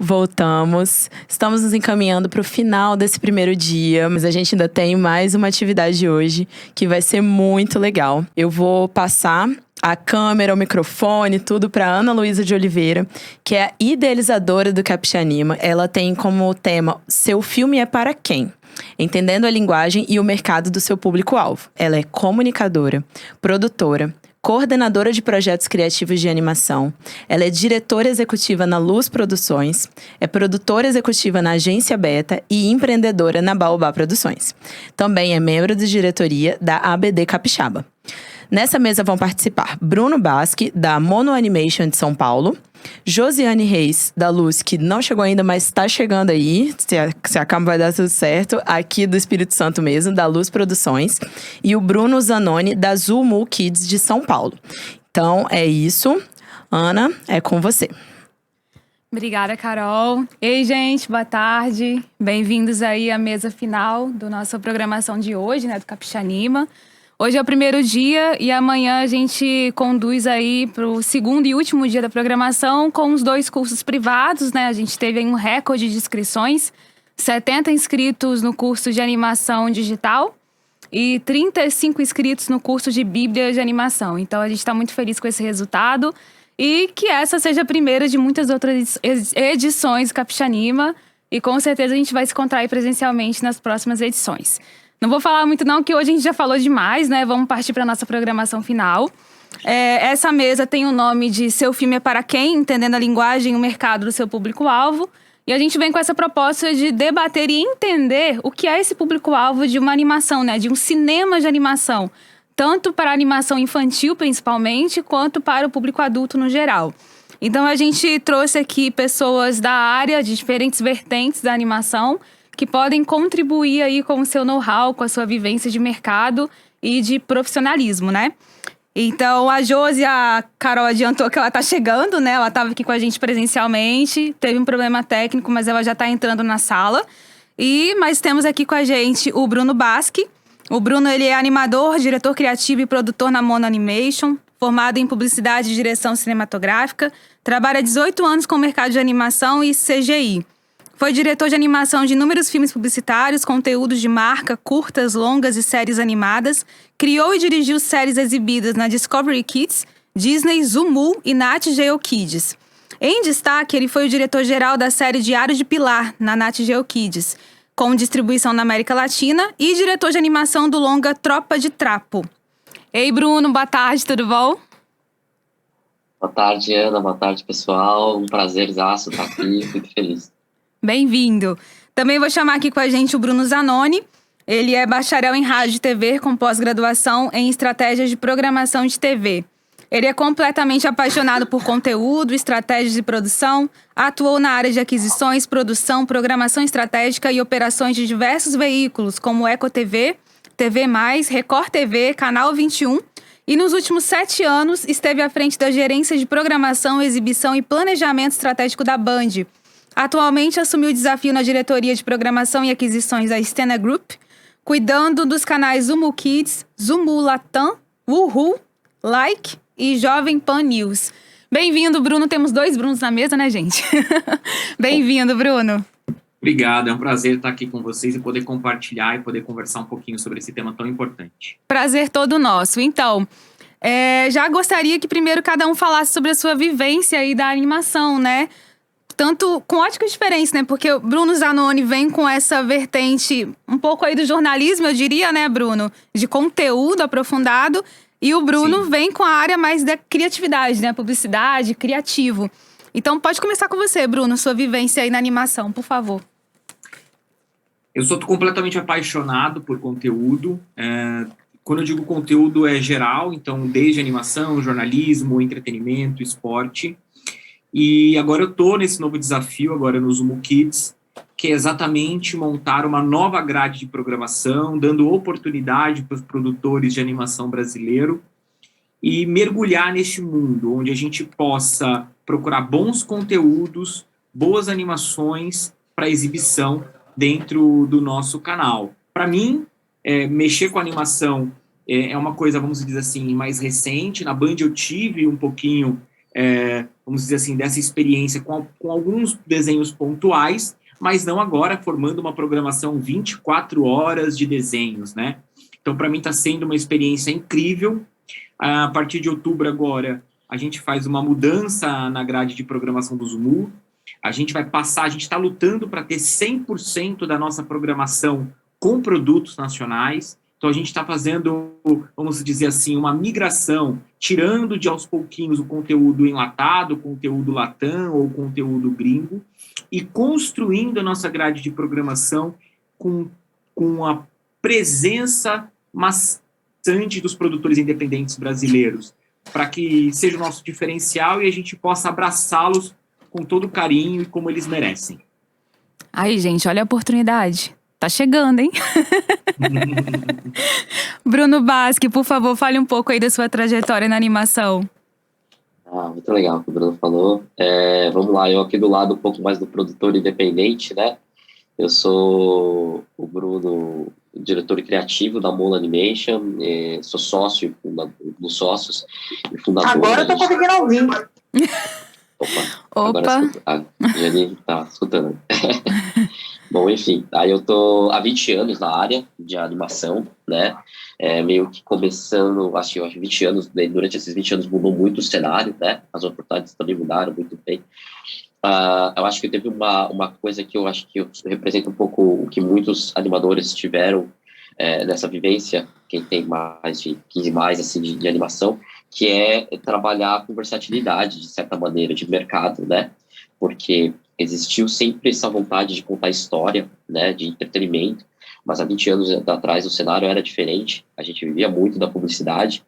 Voltamos. Estamos nos encaminhando para o final desse primeiro dia, mas a gente ainda tem mais uma atividade hoje que vai ser muito legal. Eu vou passar a câmera, o microfone, tudo para Ana Luísa de Oliveira, que é a idealizadora do Capixanima. Ela tem como tema Seu filme é para quem? Entendendo a linguagem e o mercado do seu público-alvo. Ela é comunicadora, produtora, coordenadora de projetos criativos de animação. Ela é diretora executiva na Luz Produções, é produtora executiva na Agência Beta e empreendedora na Baobá Produções. Também é membro de diretoria da ABD Capixaba. Nessa mesa vão participar Bruno Basque, da Mono Animation de São Paulo, Josiane Reis, da Luz, que não chegou ainda, mas está chegando aí, se a câmera vai dar tudo certo, aqui do Espírito Santo mesmo, da Luz Produções, e o Bruno Zanoni, da Zumu Kids de São Paulo. Então, é isso. Ana, é com você. Obrigada, Carol. Ei, gente, boa tarde. Bem-vindos aí à mesa final da nossa programação de hoje, né, do Capixanima. Hoje é o primeiro dia e amanhã a gente conduz aí para o segundo e último dia da programação com os 2 cursos privados, né? A gente teve aí um recorde de inscrições, 70 inscritos no curso de animação digital e 35 inscritos no curso de Bíblia de animação. Então a gente está muito feliz com esse resultado e que essa seja a primeira de muitas outras edições do Capixanima e com certeza a gente vai se encontrar aí presencialmente nas próximas edições. Não vou falar muito não, que hoje a gente já falou demais, né? Vamos partir para a nossa programação final. Essa mesa tem o nome de Seu Filme é para quem? Entendendo a linguagem e o mercado do seu público-alvo. E a gente vem com essa proposta de debater e entender o que é esse público-alvo de uma animação, né? De um cinema de animação. Tanto para a animação infantil, principalmente, quanto para o público adulto no geral. Então a gente trouxe aqui pessoas da área, de diferentes vertentes da animação, que podem contribuir aí com o seu know-how, com a sua vivência de mercado e de profissionalismo, né? Então, a Josi, a Carol adiantou que ela tá chegando, né? Ela estava aqui com a gente presencialmente, teve um problema técnico, mas ela já tá entrando na sala. Mas temos aqui com a gente o Bruno Basque. O Bruno, ele é animador, diretor criativo e produtor na Mono Animation, formado em publicidade e direção cinematográfica, trabalha há 18 anos com o mercado de animação e CGI. Foi diretor de animação de inúmeros filmes publicitários, conteúdos de marca, curtas, longas e séries animadas. Criou e dirigiu séries exibidas na Discovery Kids, Disney, Zumu e Nat Geo Kids. Em destaque, ele foi o diretor-geral da série Diário de Pilar, na Nat Geo Kids, com distribuição na América Latina, e diretor de animação do longa Tropa de Trapo. Ei, Bruno, boa tarde, tudo bom? Boa tarde, Ana. Boa tarde, pessoal. Um prazerzaço estar aqui, muito feliz. Bem-vindo. Também vou chamar aqui com a gente o Bruno Zanoni. Ele é bacharel em rádio e TV com pós-graduação em estratégias de programação de TV. Ele é completamente apaixonado por conteúdo, estratégias de produção, atuou na área de aquisições, produção, programação estratégica e operações de diversos veículos, como Eco TV, TV+, Record TV, Canal 21, e nos últimos 7 anos esteve à frente da gerência de programação, exibição e planejamento estratégico da Band. Atualmente assumiu o desafio na diretoria de programação e aquisições da Stena Group, cuidando dos canais Zumu Kids, Zumu Latam, Woohoo, Like e Jovem Pan News. Bem-vindo, Bruno. Temos 2 Brunos na mesa, né, gente? Bem-vindo, Bruno. Obrigado, é um prazer estar aqui com vocês e poder compartilhar e poder conversar um pouquinho sobre esse tema tão importante. Prazer todo nosso. Então, já gostaria que primeiro cada um falasse sobre a sua vivência aí da animação, né? Tanto com ótica diferença, né? Porque o Bruno Zanoni vem com essa vertente um pouco aí do jornalismo, eu diria, né, Bruno? De conteúdo aprofundado. E o Bruno Sim. vem com a área mais da criatividade, né? Publicidade, criativo. Então, pode começar com você, Bruno, sua vivência aí na animação, por favor. Eu sou completamente apaixonado por conteúdo. Quando eu digo conteúdo, é geral, então desde animação, jornalismo, entretenimento, esporte. E agora eu estou nesse novo desafio, agora no Zumu Kids, que é exatamente montar uma nova grade de programação, dando oportunidade para os produtores de animação brasileiro e mergulhar neste mundo, onde a gente possa procurar bons conteúdos, boas animações para exibição dentro do nosso canal. Para mim, mexer com animação é uma coisa, vamos dizer assim, mais recente. Na Band eu tive um pouquinho vamos dizer assim, dessa experiência com alguns desenhos pontuais, mas não agora formando uma programação 24 horas de desenhos, né? Então, para mim, está sendo uma experiência incrível. A partir de outubro agora, a gente faz uma mudança na grade de programação do Zumu. A gente está lutando para ter 100% da nossa programação com produtos nacionais. Então, a gente está fazendo, vamos dizer assim, uma migração, tirando de aos pouquinhos o conteúdo enlatado, o conteúdo latam ou conteúdo gringo, e construindo a nossa grade de programação com a presença maçante dos produtores independentes brasileiros, para que seja o nosso diferencial e a gente possa abraçá-los com todo carinho e como eles merecem. Aí, gente, olha a oportunidade. Tá chegando, hein? Bruno Basque, por favor, fale um pouco aí da sua trajetória na animação. Muito legal o que o Bruno falou. Vamos lá, eu aqui do lado um pouco mais do produtor independente, né? Eu sou o Bruno, diretor criativo da Mola Animation, sou sócio dos sócios e fundador. Agora eu tô conseguindo ouvir. Opa. Agora a Jane tá escutando. Bom, enfim, aí eu tô há 20 anos na área de animação, né? Meio que começando, acho que 20 anos, durante esses 20 anos mudou muito o cenário, né? As oportunidades também mudaram muito bem. Eu acho que teve uma coisa que eu acho que representa um pouco o que muitos animadores tiveram nessa vivência, quem tem mais de 15 mais assim, de animação, que é trabalhar com versatilidade, de certa maneira, de mercado, né? Porque existiu sempre essa vontade de contar história, né, de entretenimento, mas há 20 anos atrás o cenário era diferente, a gente vivia muito da publicidade.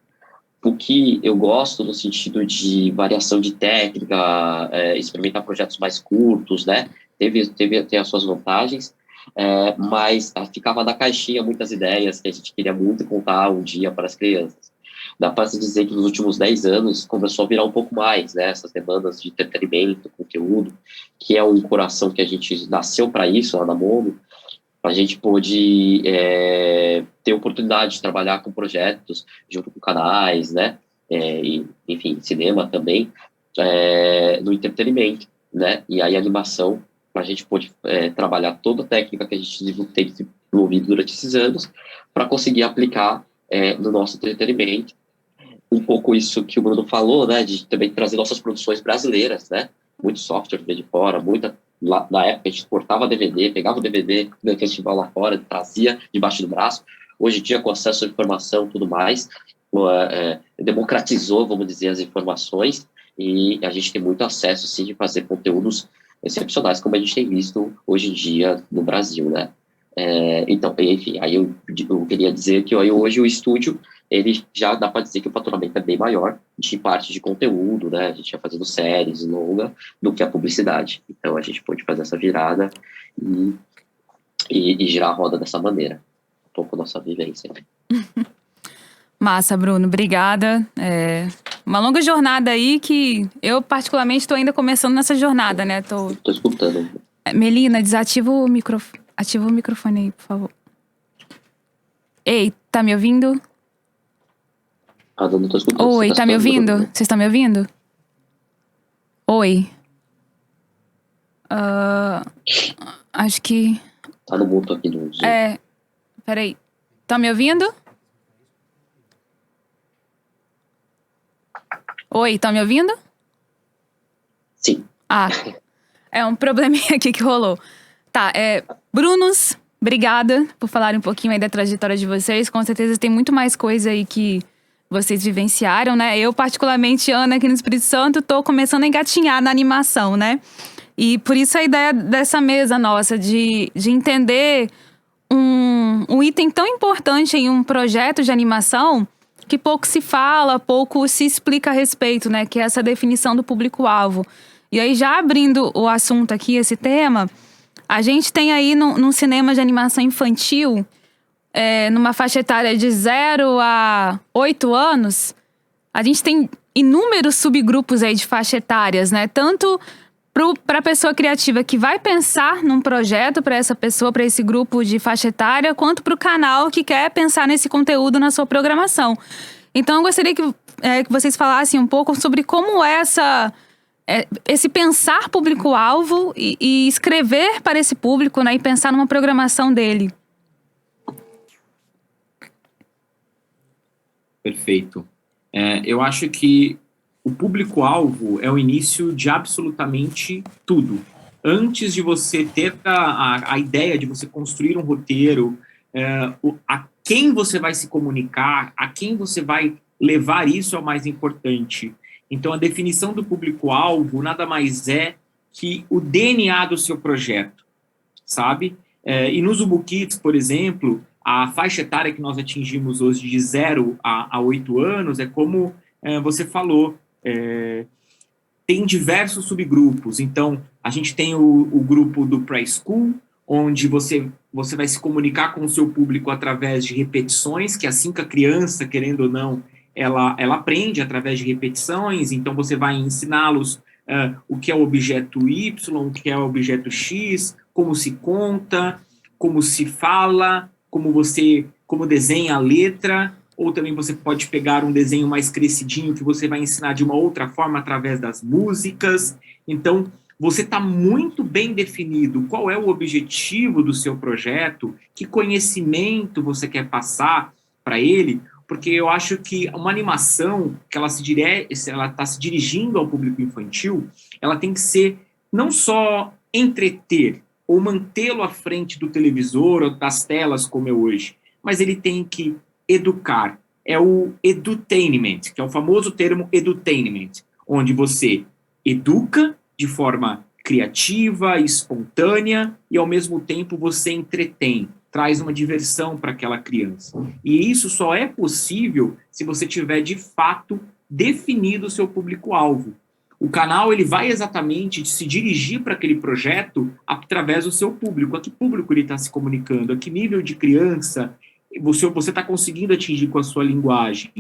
O que eu gosto no sentido de variação de técnica, experimentar projetos mais curtos, né, teve as suas vantagens, mas ficava na caixinha muitas ideias que a gente queria muito contar um dia para as crianças. Dá para se dizer que nos últimos 10 anos começou a virar um pouco mais, né, essas demandas de entretenimento, conteúdo, que é um coração que a gente nasceu para isso lá na Mono. A gente pôde ter oportunidade de trabalhar com projetos junto com canais, né, e, enfim, cinema também, no entretenimento, né, e aí a animação, a gente pôde trabalhar toda a técnica que a gente tem desenvolvido durante esses anos para conseguir aplicar no nosso entretenimento. Um pouco isso que o Bruno falou, né, de também trazer nossas produções brasileiras, né, muito software veio de fora, na época a gente exportava DVD, pegava o DVD do festival lá fora, trazia debaixo do braço. Hoje em dia, com acesso à informação e tudo mais, democratizou, vamos dizer, as informações, e a gente tem muito acesso, sim, de fazer conteúdos excepcionais, como a gente tem visto hoje em dia no Brasil, né. Então, enfim, aí eu queria dizer que hoje o estúdio, ele já dá para dizer que o faturamento é bem maior de parte de conteúdo, né? A gente já fazendo séries longa do que a publicidade. Então, a gente pode fazer essa virada e girar a roda dessa maneira. Um pouco nossa vivência. Massa, Bruno. Obrigada. Uma longa jornada aí que eu, particularmente, estou ainda começando nessa jornada, né? Tô escutando. Melina, desativa o microfone. Ativa o microfone aí, por favor. Ei, tá me ouvindo? Eu não tô escutando. Oi, tá me ouvindo? Vocês estão me ouvindo? Oi. Acho que... Tá no mundo aqui do Zoom. Peraí. Tá me ouvindo? Oi, tá me ouvindo? Sim. É um probleminha aqui que rolou. Tá, Brunos, obrigada por falarem um pouquinho aí da trajetória de vocês. Com certeza tem muito mais coisa aí que vocês vivenciaram, né? Eu, particularmente, Ana, aqui no Espírito Santo, tô começando a engatinhar na animação, né? E por isso a ideia dessa mesa nossa, de entender um item tão importante em um projeto de animação que pouco se fala, pouco se explica a respeito, né? Que é essa definição do público-alvo. E aí, já abrindo o assunto aqui, esse tema... A gente tem aí num cinema de animação infantil, numa faixa etária de 0 a 8 anos, a gente tem inúmeros subgrupos aí de faixa etárias, né? Tanto para a pessoa criativa que vai pensar num projeto para essa pessoa, para esse grupo de faixa etária, quanto para o canal que quer pensar nesse conteúdo na sua programação. Então, eu gostaria que vocês falassem um pouco sobre como é esse pensar público-alvo e escrever para esse público, né? E pensar numa programação dele. Perfeito. Eu acho que o público-alvo é o início de absolutamente tudo. Antes de você ter a ideia de você construir um roteiro, a quem você vai se comunicar, a quem você vai levar isso é o mais importante. Então, a definição do público-alvo nada mais é que o DNA do seu projeto, sabe? E nos Ubu Kids, por exemplo, a faixa etária que nós atingimos hoje de 0 a 8 anos é como você falou, tem diversos subgrupos. Então, a gente tem o grupo do pré-school, onde você vai se comunicar com o seu público através de repetições, que assim que a criança, querendo ou não, ela aprende através de repetições. Então, você vai ensiná-los o que é o objeto Y, o que é o objeto X, como se conta, como se fala, como desenha a letra, ou também você pode pegar um desenho mais crescidinho que você vai ensinar de uma outra forma através das músicas. Então, você está muito bem definido qual é o objetivo do seu projeto, que conhecimento você quer passar para ele, porque eu acho que uma animação que ela está se dirigindo ao público infantil, ela tem que ser não só entreter ou mantê-lo à frente do televisor ou das telas como é hoje, mas ele tem que educar. É o edutainment, que é o famoso termo edutainment, onde você educa de forma criativa, espontânea, e ao mesmo tempo você entretém, traz uma diversão para aquela criança. E isso só é possível se você tiver, de fato, definido o seu público-alvo. O canal ele vai exatamente se dirigir para aquele projeto através do seu público. A que público ele está se comunicando? A que nível de criança você está conseguindo atingir com a sua linguagem?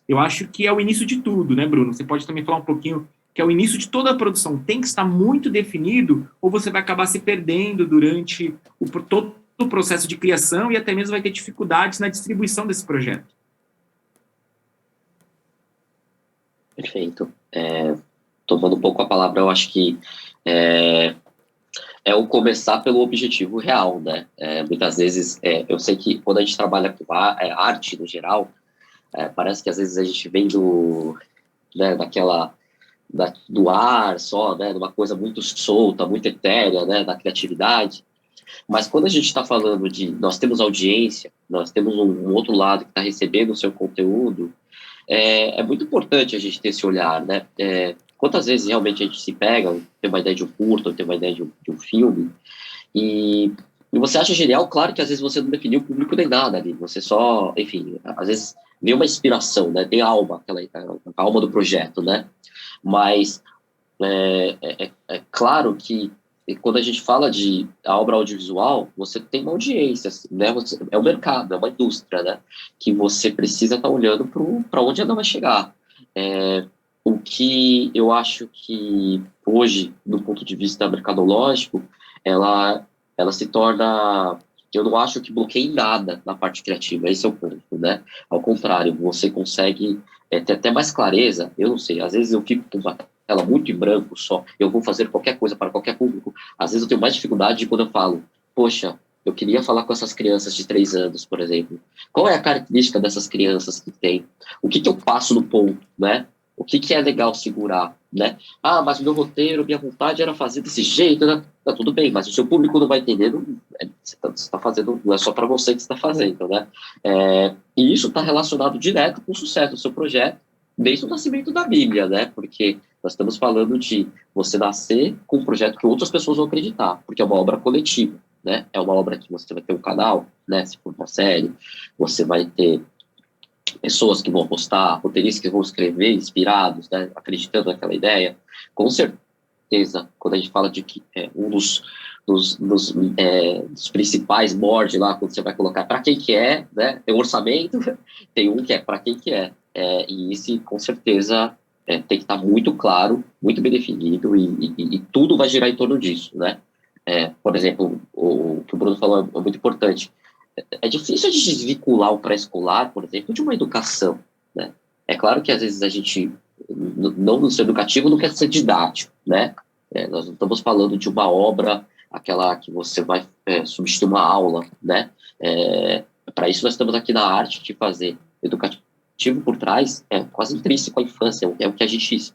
Eu acho que é o início de tudo, né, Bruno? Você pode também falar um pouquinho que é o início de toda a produção. Tem que estar muito definido ou você vai acabar se perdendo durante todo o processo de criação e até mesmo vai ter dificuldades na distribuição desse projeto. Perfeito. Tomando um pouco a palavra, eu acho que é o começar pelo objetivo real, né? Muitas vezes, eu sei que quando a gente trabalha com arte no geral, parece que às vezes a gente vem do ar só, né? De uma coisa muito solta, muito etérea, né? Da criatividade. Mas quando a gente está falando nós temos audiência, nós temos um outro lado que está recebendo o seu conteúdo, é muito importante a gente ter esse olhar, né? Quantas vezes realmente a gente se pega, tem uma ideia de um curto, tem uma ideia de um filme, e você acha genial, claro que às vezes você não definiu o público nem nada ali, você só, enfim, às vezes vem uma inspiração, né? Tem a alma, a alma do projeto, né? Mas é claro que quando a gente fala de a obra audiovisual, você tem uma audiência, né? É um mercado, é uma indústria, né? Que você precisa estar olhando para onde ela vai chegar. O que eu acho que hoje, do ponto de vista mercadológico, ela se torna... Eu não acho que bloqueie nada na parte criativa, esse é o ponto, né? Ao contrário, você consegue ter até mais clareza. Eu não sei, às vezes eu fico com uma tela muito em branco só, eu vou fazer qualquer coisa para qualquer público. Às vezes eu tenho mais dificuldade de quando eu falo, poxa, eu queria falar com essas crianças de 3 anos, por exemplo. Qual é a característica dessas crianças que tem? O que eu passo no ponto, né? O que é legal segurar, né? Ah, mas o meu roteiro, minha vontade era fazer desse jeito, né? Tá tudo bem, mas o seu público não vai entender, você está fazendo, não é só para você que você está fazendo, né? E isso está relacionado direto com o sucesso do seu projeto, desde o nascimento da Bíblia, né? Porque nós estamos falando de você nascer com um projeto que outras pessoas vão acreditar, porque é uma obra coletiva, né? É uma obra que você vai ter um canal, né? Se for uma série, você vai ter pessoas que vão apostar, roteiristas que vão escrever inspirados, né, acreditando naquela ideia. Com certeza, quando a gente fala de que um dos principais boards lá, quando você vai colocar para quem que é, né, tem um orçamento, tem um que é para quem que é. E isso, com certeza, tem que estar muito claro, muito bem definido, e tudo vai girar em torno disso, né? Por exemplo, o que o Bruno falou é muito importante. É difícil de desvincular o pré-escolar, por exemplo, de uma educação, né? É claro que às vezes a gente, não no seu educativo, não quer ser didático, né? Nós não estamos falando de uma obra, aquela que você vai substituir uma aula, né? Para isso nós estamos aqui na arte de fazer educativo por trás, é quase intrínseco à infância, é o que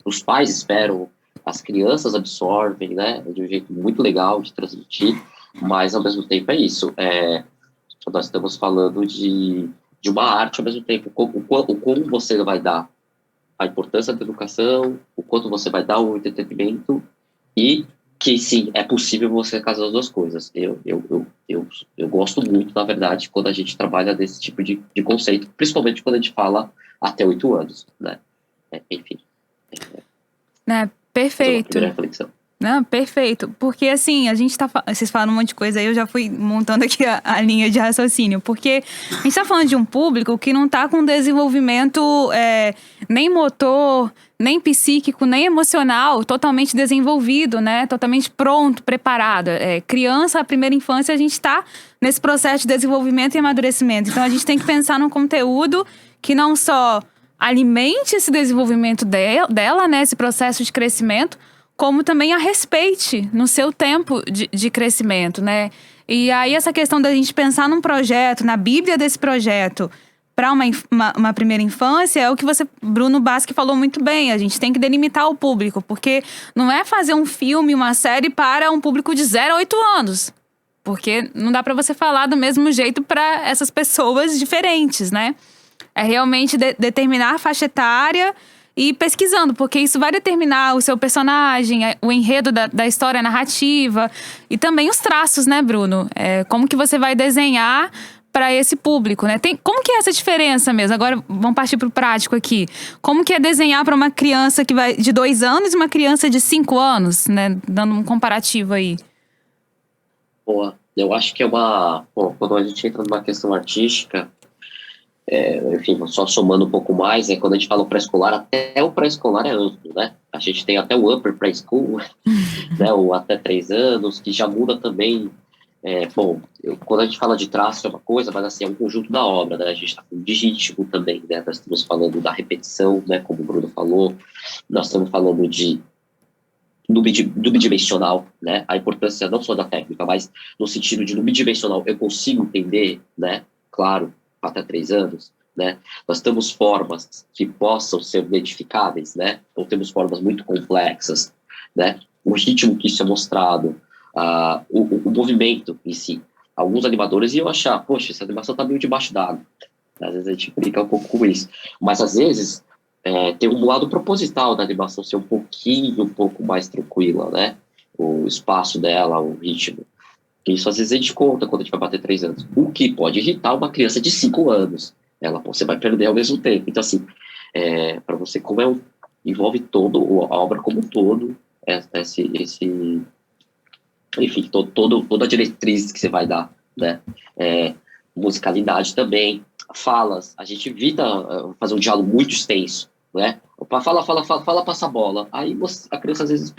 os pais esperam, as crianças absorvem, né? De um jeito muito legal de transmitir, mas ao mesmo tempo é isso. Nós estamos falando de uma arte, ao mesmo tempo, o como você vai dar a importância da educação, o quanto você vai dar o entretenimento, e que, sim, é possível você casar as duas coisas. Eu gosto muito, na verdade, quando a gente trabalha desse tipo de conceito, principalmente quando a gente fala até 8 anos, né? Enfim. Perfeito. Primeira reflexão. Não, perfeito. Porque, assim, vocês falam um monte de coisa aí, eu já fui montando aqui a linha de raciocínio. Porque a gente está falando de um público que não está com desenvolvimento nem motor, nem psíquico, nem emocional totalmente desenvolvido, né? Totalmente pronto, preparado. Criança, a primeira infância, a gente está nesse processo de desenvolvimento e amadurecimento. Então, a gente tem que pensar num conteúdo que não só alimente esse desenvolvimento dela, né? Esse processo de crescimento, como também a respeite no seu tempo de crescimento, né? E aí essa questão da gente pensar num projeto, na Bíblia desse projeto, para uma primeira infância, é o que Bruno Basque falou muito bem. A gente tem que delimitar o público, porque não é fazer um filme, uma série para um público de 0 a 8 anos. Porque não dá para você falar do mesmo jeito para essas pessoas diferentes, né? É realmente determinar a faixa etária e pesquisando, porque isso vai determinar o seu personagem, o enredo da história narrativa e também os traços, né, Bruno? Como que você vai desenhar para esse público, né? Como que é essa diferença mesmo? Agora vamos partir para o prático aqui. Como que é desenhar para uma criança que vai de 2 anos e uma criança de 5 anos, né? Dando um comparativo aí. Boa. Eu acho que quando a gente entra numa questão artística, enfim, só somando um pouco mais, quando a gente fala o pré-escolar, até o pré-escolar é amplo, né? A gente tem até o upper preschool, né? Ou até 3 anos, que já muda também. Quando a gente fala de traço é uma coisa, mas assim, é um conjunto da obra, né? A gente está falando de ritmo também, né? Nós estamos falando da repetição, né? Como o Bruno falou, nós estamos falando do bidimensional, né? A importância não só da técnica, mas no sentido de no bidimensional eu consigo entender, né? Claro, até 3 anos, né? Nós temos formas que possam ser identificáveis, né? Ou temos formas muito complexas, né? O ritmo que isso é mostrado, o movimento em si. Alguns animadores iam achar, poxa, essa animação tá meio debaixo d'água. Às vezes a gente brinca um pouco com isso. Mas às vezes tem um lado proposital da animação ser um pouco mais tranquila, né? O espaço dela, o ritmo. Isso às vezes a gente conta quando a gente vai bater 3 anos. O que pode irritar uma criança de 5 anos. Você vai perder ao mesmo tempo. Então, assim, para você, como envolve a obra como um todo, enfim, toda a diretriz que você vai dar, né? Musicalidade também, falas. A gente evita fazer um diálogo muito extenso, né? Fala, passa a bola. Aí a criança às vezes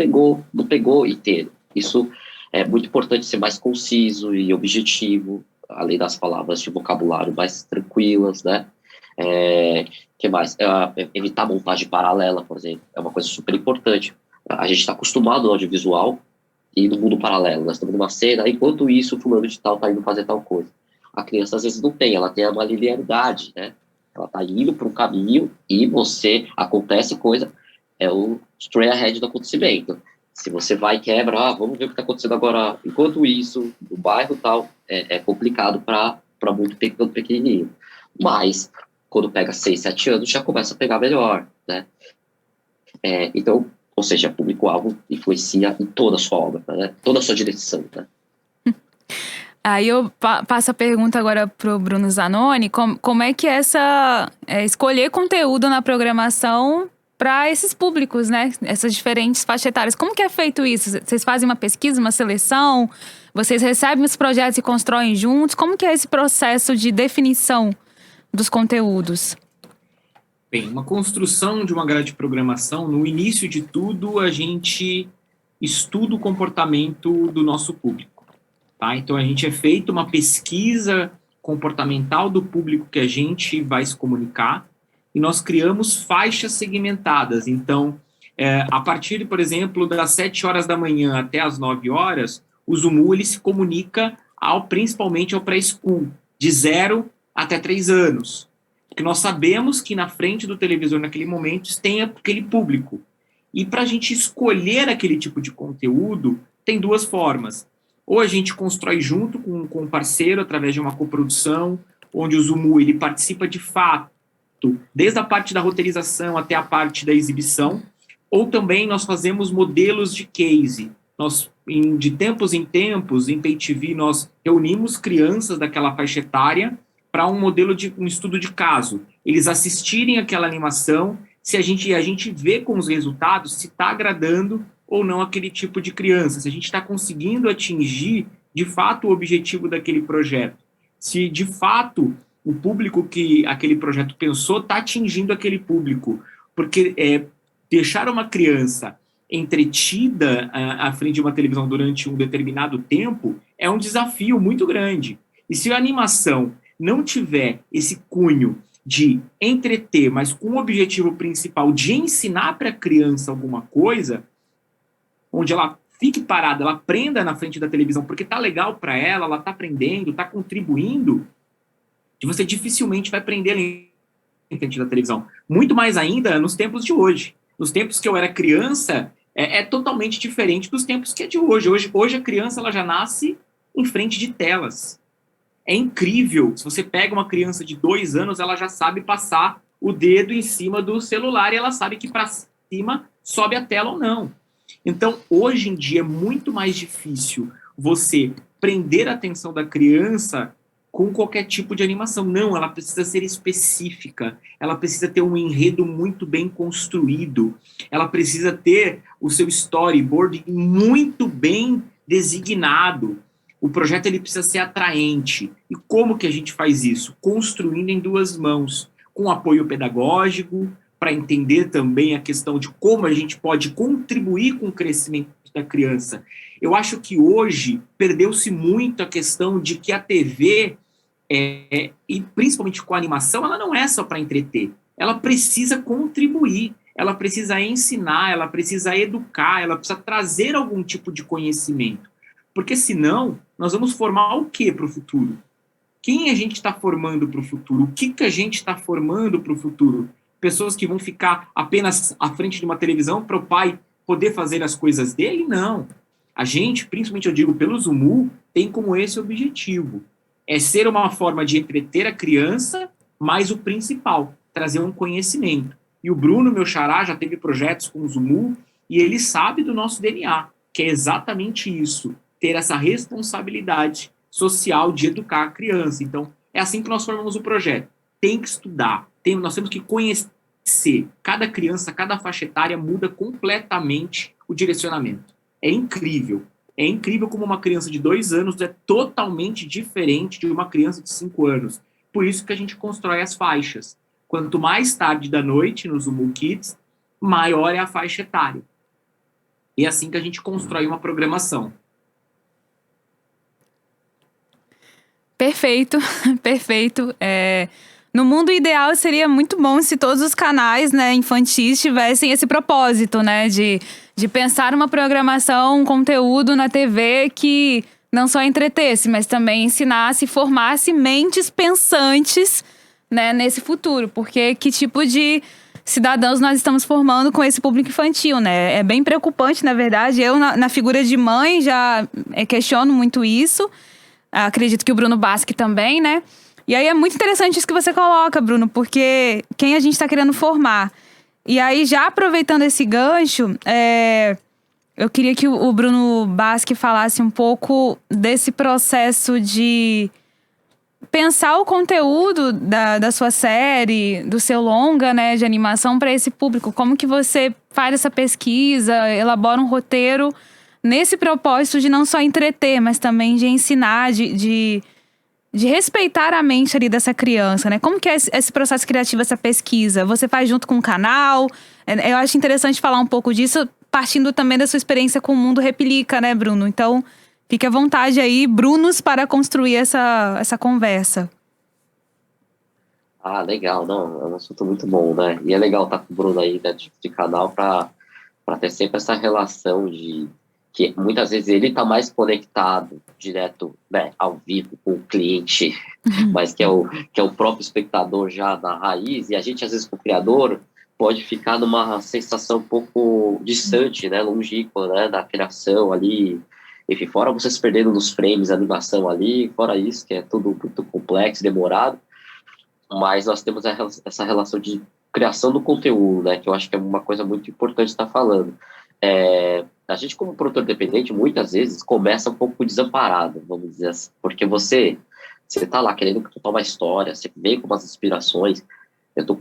não pegou inteiro. Isso é muito importante ser mais conciso e objetivo, além das palavras de vocabulário mais tranquilas, né? Que mais? Evitar montagem paralela, por exemplo, é uma coisa super importante. A gente está acostumado no audiovisual e no mundo paralelo. Nós estamos numa cena, enquanto isso, o fulano de tal está indo fazer tal coisa. A criança às vezes não tem, ela tem uma linearidade, né? Ela está indo para um caminho e acontece coisa, é o straight ahead do acontecimento. Se você vai e quebra, vamos ver o que está acontecendo agora. Enquanto isso, no bairro tal, é complicado para muito pequenininho. Mas, quando pega 6, 7 anos, já começa a pegar melhor, né? Então, ou seja, público-alvo influencia em toda a sua obra, né? Toda a sua direção, né? Aí eu passo a pergunta agora pro Bruno Zanoni, como é que escolher conteúdo na programação para esses públicos, né? Essas diferentes faixas etárias. Como que é feito isso? Vocês fazem uma pesquisa, uma seleção? Vocês recebem os projetos e constroem juntos? Como que é esse processo de definição dos conteúdos? Bem, uma construção de uma grade de programação, no início de tudo, a gente estuda o comportamento do nosso público, tá? Então, a gente feita uma pesquisa comportamental do público que a gente vai se comunicar, e nós criamos faixas segmentadas. Então, a partir, por exemplo, das 7 horas da manhã até as 9 horas, o Zumu ele se comunica principalmente ao pré-school, de 0 até 3 anos. Porque nós sabemos que na frente do televisor, naquele momento, tem aquele público. E para a gente escolher aquele tipo de conteúdo, tem 2 formas. Ou a gente constrói junto com um parceiro, através de uma coprodução, onde o Zumu ele participa de fato, desde a parte da roteirização até a parte da exibição, ou também nós fazemos modelos de case. Nós, de tempos em tempos, em Pay TV, nós reunimos crianças daquela faixa etária para um modelo de um estudo de caso. Eles assistirem aquela animação, se a gente vê com os resultados se está agradando ou não aquele tipo de criança, se a gente está conseguindo atingir, de fato, o objetivo daquele projeto. Se, de fato, o público que aquele projeto pensou está atingindo aquele público. Porque deixar uma criança entretida à frente de uma televisão durante um determinado tempo é um desafio muito grande. E se a animação não tiver esse cunho de entreter, mas com o objetivo principal de ensinar para a criança alguma coisa, onde ela fique parada, ela aprenda na frente da televisão, porque está legal para ela está aprendendo, está contribuindo, você dificilmente vai aprender em frente da televisão. Muito mais ainda nos tempos de hoje. Nos tempos que eu era criança, é totalmente diferente dos tempos que é de hoje. Hoje a criança ela já nasce em frente de telas. É incrível. Se você pega uma criança de 2 anos, ela já sabe passar o dedo em cima do celular e ela sabe que para cima sobe a tela ou não. Então, hoje em dia, é muito mais difícil você prender a atenção da criança com qualquer tipo de animação. Não, ela precisa ser específica, ela precisa ter um enredo muito bem construído, ela precisa ter o seu storyboard muito bem designado. O projeto ele precisa ser atraente. E como que a gente faz isso? Construindo em 2 mãos, com apoio pedagógico, para entender também a questão de como a gente pode contribuir com o crescimento da criança. Eu acho que hoje perdeu-se muito a questão de que a TV, e principalmente com a animação, ela não é só para entreter, ela precisa contribuir, ela precisa ensinar, ela precisa educar, ela precisa trazer algum tipo de conhecimento. Porque senão, nós vamos formar o que para o futuro? Quem a gente está formando para o futuro? O que a gente está formando para o futuro? Pessoas que vão ficar apenas à frente de uma televisão para o pai poder fazer as coisas dele? Não. A gente, principalmente eu digo pelo Zumu, tem como esse objetivo. É ser uma forma de entreter a criança, mas o principal, trazer um conhecimento. E o Bruno, meu xará, já teve projetos com o Zumu e ele sabe do nosso DNA, que é exatamente isso, ter essa responsabilidade social de educar a criança. Então, é assim que nós formamos o projeto. Tem que estudar, nós temos que conhecer. Cada criança, cada faixa etária muda completamente o direcionamento. É incrível. É incrível como uma criança de 2 anos é totalmente diferente de uma criança de 5 anos. Por isso que a gente constrói as faixas. Quanto mais tarde da noite no Zumu Kids, maior é a faixa etária. E é assim que a gente constrói uma programação. Perfeito, perfeito. No mundo ideal seria muito bom se todos os canais, né, infantis tivessem esse propósito, né, de pensar uma programação, um conteúdo na TV que não só entretesse, mas também ensinasse, formasse mentes pensantes, né, nesse futuro. Porque que tipo de cidadãos nós estamos formando com esse público infantil, né? É bem preocupante, na verdade. Eu, na figura de mãe, já questiono muito isso. Acredito que o Bruno Basque também, né? E aí é muito interessante isso que você coloca, Bruno, porque quem a gente está querendo formar. E aí, já aproveitando esse gancho, eu queria que o Bruno Basque falasse um pouco desse processo de pensar o conteúdo da sua série, do seu longa, né, de animação para esse público. Como que você faz essa pesquisa, elabora um roteiro nesse propósito de não só entreter, mas também de ensinar, de respeitar a mente ali dessa criança, né? Como que é esse processo criativo, essa pesquisa? Você faz junto com o canal? Eu acho interessante falar um pouco disso, partindo também da sua experiência com o Mundo Replica, né, Bruno? Então, fique à vontade aí, Brunos, para construir essa conversa. Ah, legal, não, é um assunto muito bom, né? E é legal estar com o Bruno aí, né, de canal, para ter sempre essa relação de que muitas vezes ele está mais conectado direto, né, ao vivo com o cliente, mas que é o próprio espectador já na raiz, e a gente, às vezes, com o criador, pode ficar numa sensação um pouco distante, né, longínqua, né, da criação ali, enfim, fora você se perdendo nos frames, a animação ali, fora isso, que é tudo muito complexo, demorado, mas nós temos essa relação de criação do conteúdo, né, que eu acho que é uma coisa muito importante estar falando. A gente, como produtor independente, muitas vezes começa um pouco desamparado, vamos dizer assim, porque você está lá querendo contar uma história, você vem com umas inspirações. Eu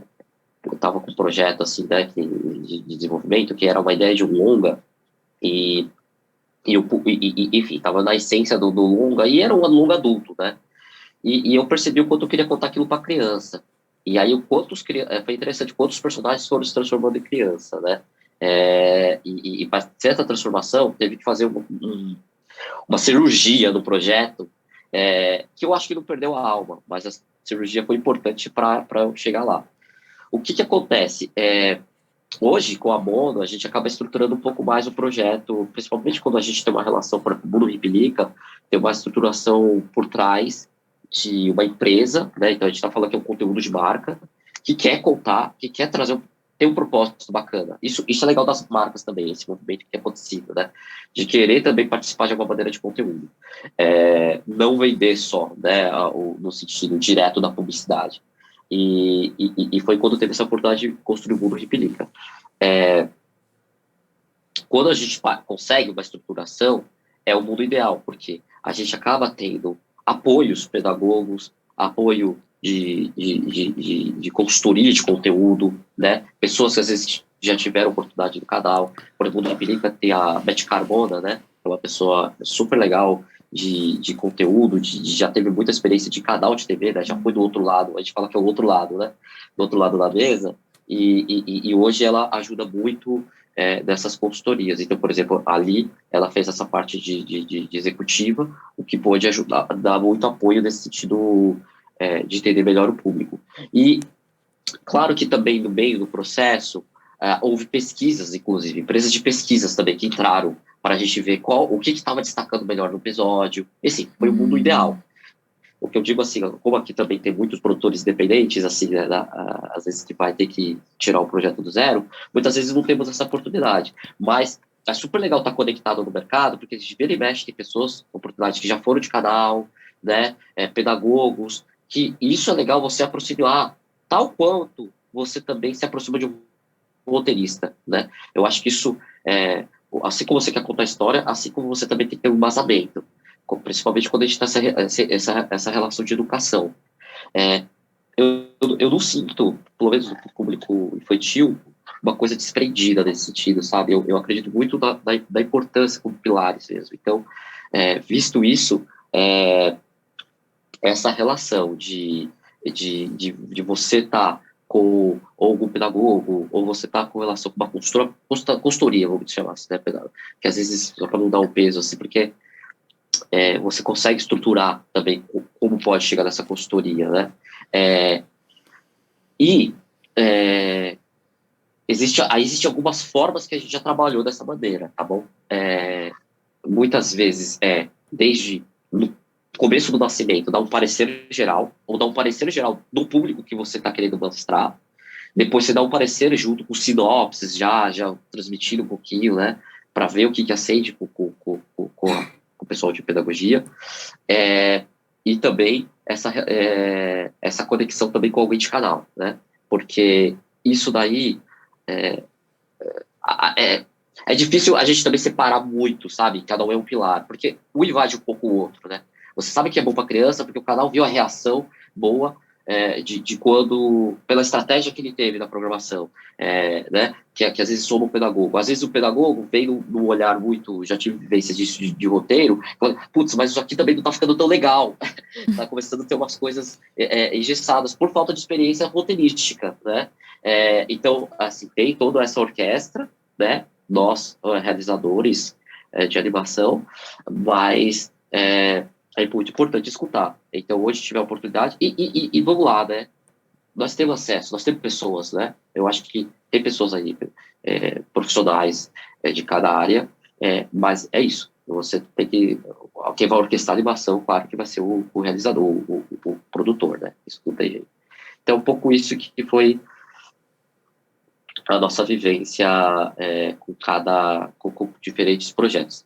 estava com um projeto assim, né, de desenvolvimento, que era uma ideia de um longa, enfim, estava na essência do longa, e era um longa adulto, né? E eu percebi o quanto eu queria contar aquilo para criança. E aí, foi interessante quantos personagens foram se transformando em criança, né? E para ter essa transformação, teve que fazer uma cirurgia no projeto, que eu acho que não perdeu a alma, mas a cirurgia foi importante para eu chegar lá. O que acontece? Hoje, com a Mono, a gente acaba estruturando um pouco mais o projeto, principalmente quando a gente tem uma relação, por exemplo, Mono Ripilica, tem uma estruturação por trás de uma empresa, né? Então a gente está falando que é um conteúdo de marca, que quer contar, que quer ter um propósito bacana. Isso é legal das marcas também, esse movimento que tem acontecido, né? De querer também participar de alguma maneira de conteúdo. Não vender só, né? No sentido direto da publicidade. E foi quando teve essa oportunidade de construir o Mundo Ripilica. Quando a gente consegue uma estruturação, é o mundo ideal, porque a gente acaba tendo apoios pedagogos, apoio de consultoria de conteúdo, né? Pessoas que às vezes já tiveram oportunidade no canal. Por exemplo, no Ripilica tem a Beth Carbona, né? É uma pessoa super legal de conteúdo, já teve muita experiência de canal de TV, né? Já foi do outro lado, a gente fala que é o outro lado, né? Do outro lado da mesa, e hoje ela ajuda muito dessas consultorias. Então, por exemplo, ali ela fez essa parte de executiva, o que pode ajudar, dar muito apoio nesse sentido de entender melhor o público. E, claro que também no meio do processo, houve pesquisas, inclusive, empresas de pesquisas também que entraram para a gente ver o que estava destacando melhor no episódio. E, assim, foi o mundo ideal. O que eu digo assim, como aqui também tem muitos produtores independentes, assim, né, às vezes que vai ter que tirar o projeto do zero, muitas vezes não temos essa oportunidade. Mas é super legal estar conectado no mercado, porque a gente vira e mexe, tem pessoas, oportunidades que já foram de canal, né, pedagogos, que isso é legal você aproximar, tal quanto você também se aproxima de um roteirista, né? Eu acho que isso, assim como você quer contar a história, assim como você também tem que ter um embasamento, principalmente quando a gente está essa relação de educação. Eu não sinto, pelo menos no público infantil, uma coisa desprendida nesse sentido, sabe? Eu acredito muito da importância como pilares mesmo. Então, visto isso, essa relação de você estar com algum pedagogo, ou você está com relação com uma consultoria, vamos chamar assim, né, que às vezes, só para não dar um peso, assim, porque você consegue estruturar também como pode chegar nessa consultoria, né? Existem algumas formas que a gente já trabalhou dessa maneira, tá bom? Muitas vezes desde no começo do nascimento, dar um parecer geral, ou dar um parecer geral do público que você está querendo mostrar, depois você dá um parecer junto com sinopses, já transmitindo um pouquinho, né? Para ver o que acende com o pessoal de pedagogia, e também essa conexão também com alguém de canal, né? Porque isso daí é difícil a gente também separar muito, sabe? Cada um é um pilar, porque um invade um pouco o outro, né? Você sabe que é bom para criança porque o canal viu a reação boa de quando, pela estratégia que ele teve na programação, né? Que às vezes soma o pedagogo. Às vezes o pedagogo vem num olhar muito, já tive vivência disso de roteiro, fala, putz, mas isso aqui também não tá ficando tão legal. Tá começando a ter umas coisas engessadas por falta de experiência roteirística, né? Então, assim, tem toda essa orquestra, né? Nós, realizadores de animação, mas é muito importante escutar. Então, hoje, tiver a oportunidade, e vamos lá, né? nós temos acesso, nós temos pessoas, né? Eu acho que tem pessoas aí, profissionais de cada área, mas é isso. Você tem que... Quem vai orquestrar a animação, claro que vai ser o realizador, o produtor, né? Isso não tem jeito. Então, um pouco isso que foi a nossa vivência com diferentes projetos.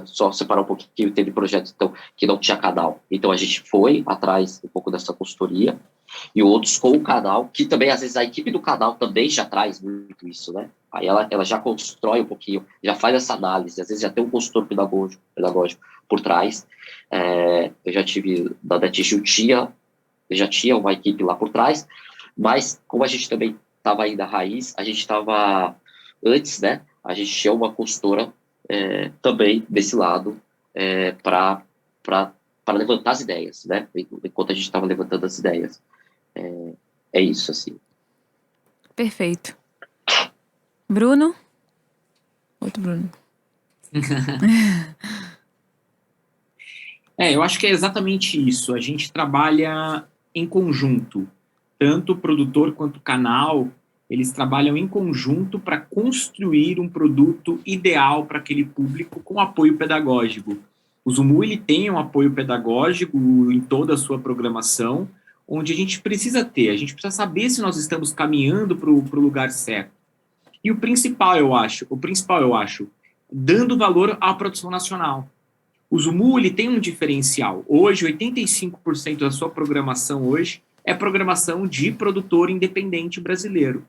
Só separar um pouquinho, teve projetos então, que não tinha canal. Então, a gente foi atrás um pouco dessa consultoria, e outros com o canal, que também, às vezes, a equipe do canal também já traz muito isso, né? Aí ela já constrói um pouquinho, já faz essa análise, às vezes já tem um consultor pedagógico por trás. Eu já tive, na NetGil já tinha uma equipe lá por trás, mas como a gente também estava aí na raiz, a gente estava antes, né? A gente tinha uma consultora também desse lado para levantar as ideias, né? Enquanto a gente estava levantando as ideias. É isso, assim. Perfeito. Bruno? Outro Bruno. Eu acho que é exatamente isso. A gente trabalha em conjunto. Tanto o produtor quanto o canal, eles trabalham em conjunto para construir um produto ideal para aquele público com apoio pedagógico. O Zumu, ele tem um apoio pedagógico em toda a sua programação, onde a gente precisa saber se nós estamos caminhando para o lugar certo. E o principal, eu acho, dando valor à produção nacional. O Zumu, ele tem um diferencial. Hoje, 85% da sua programação hoje é programação de produtor independente brasileiro.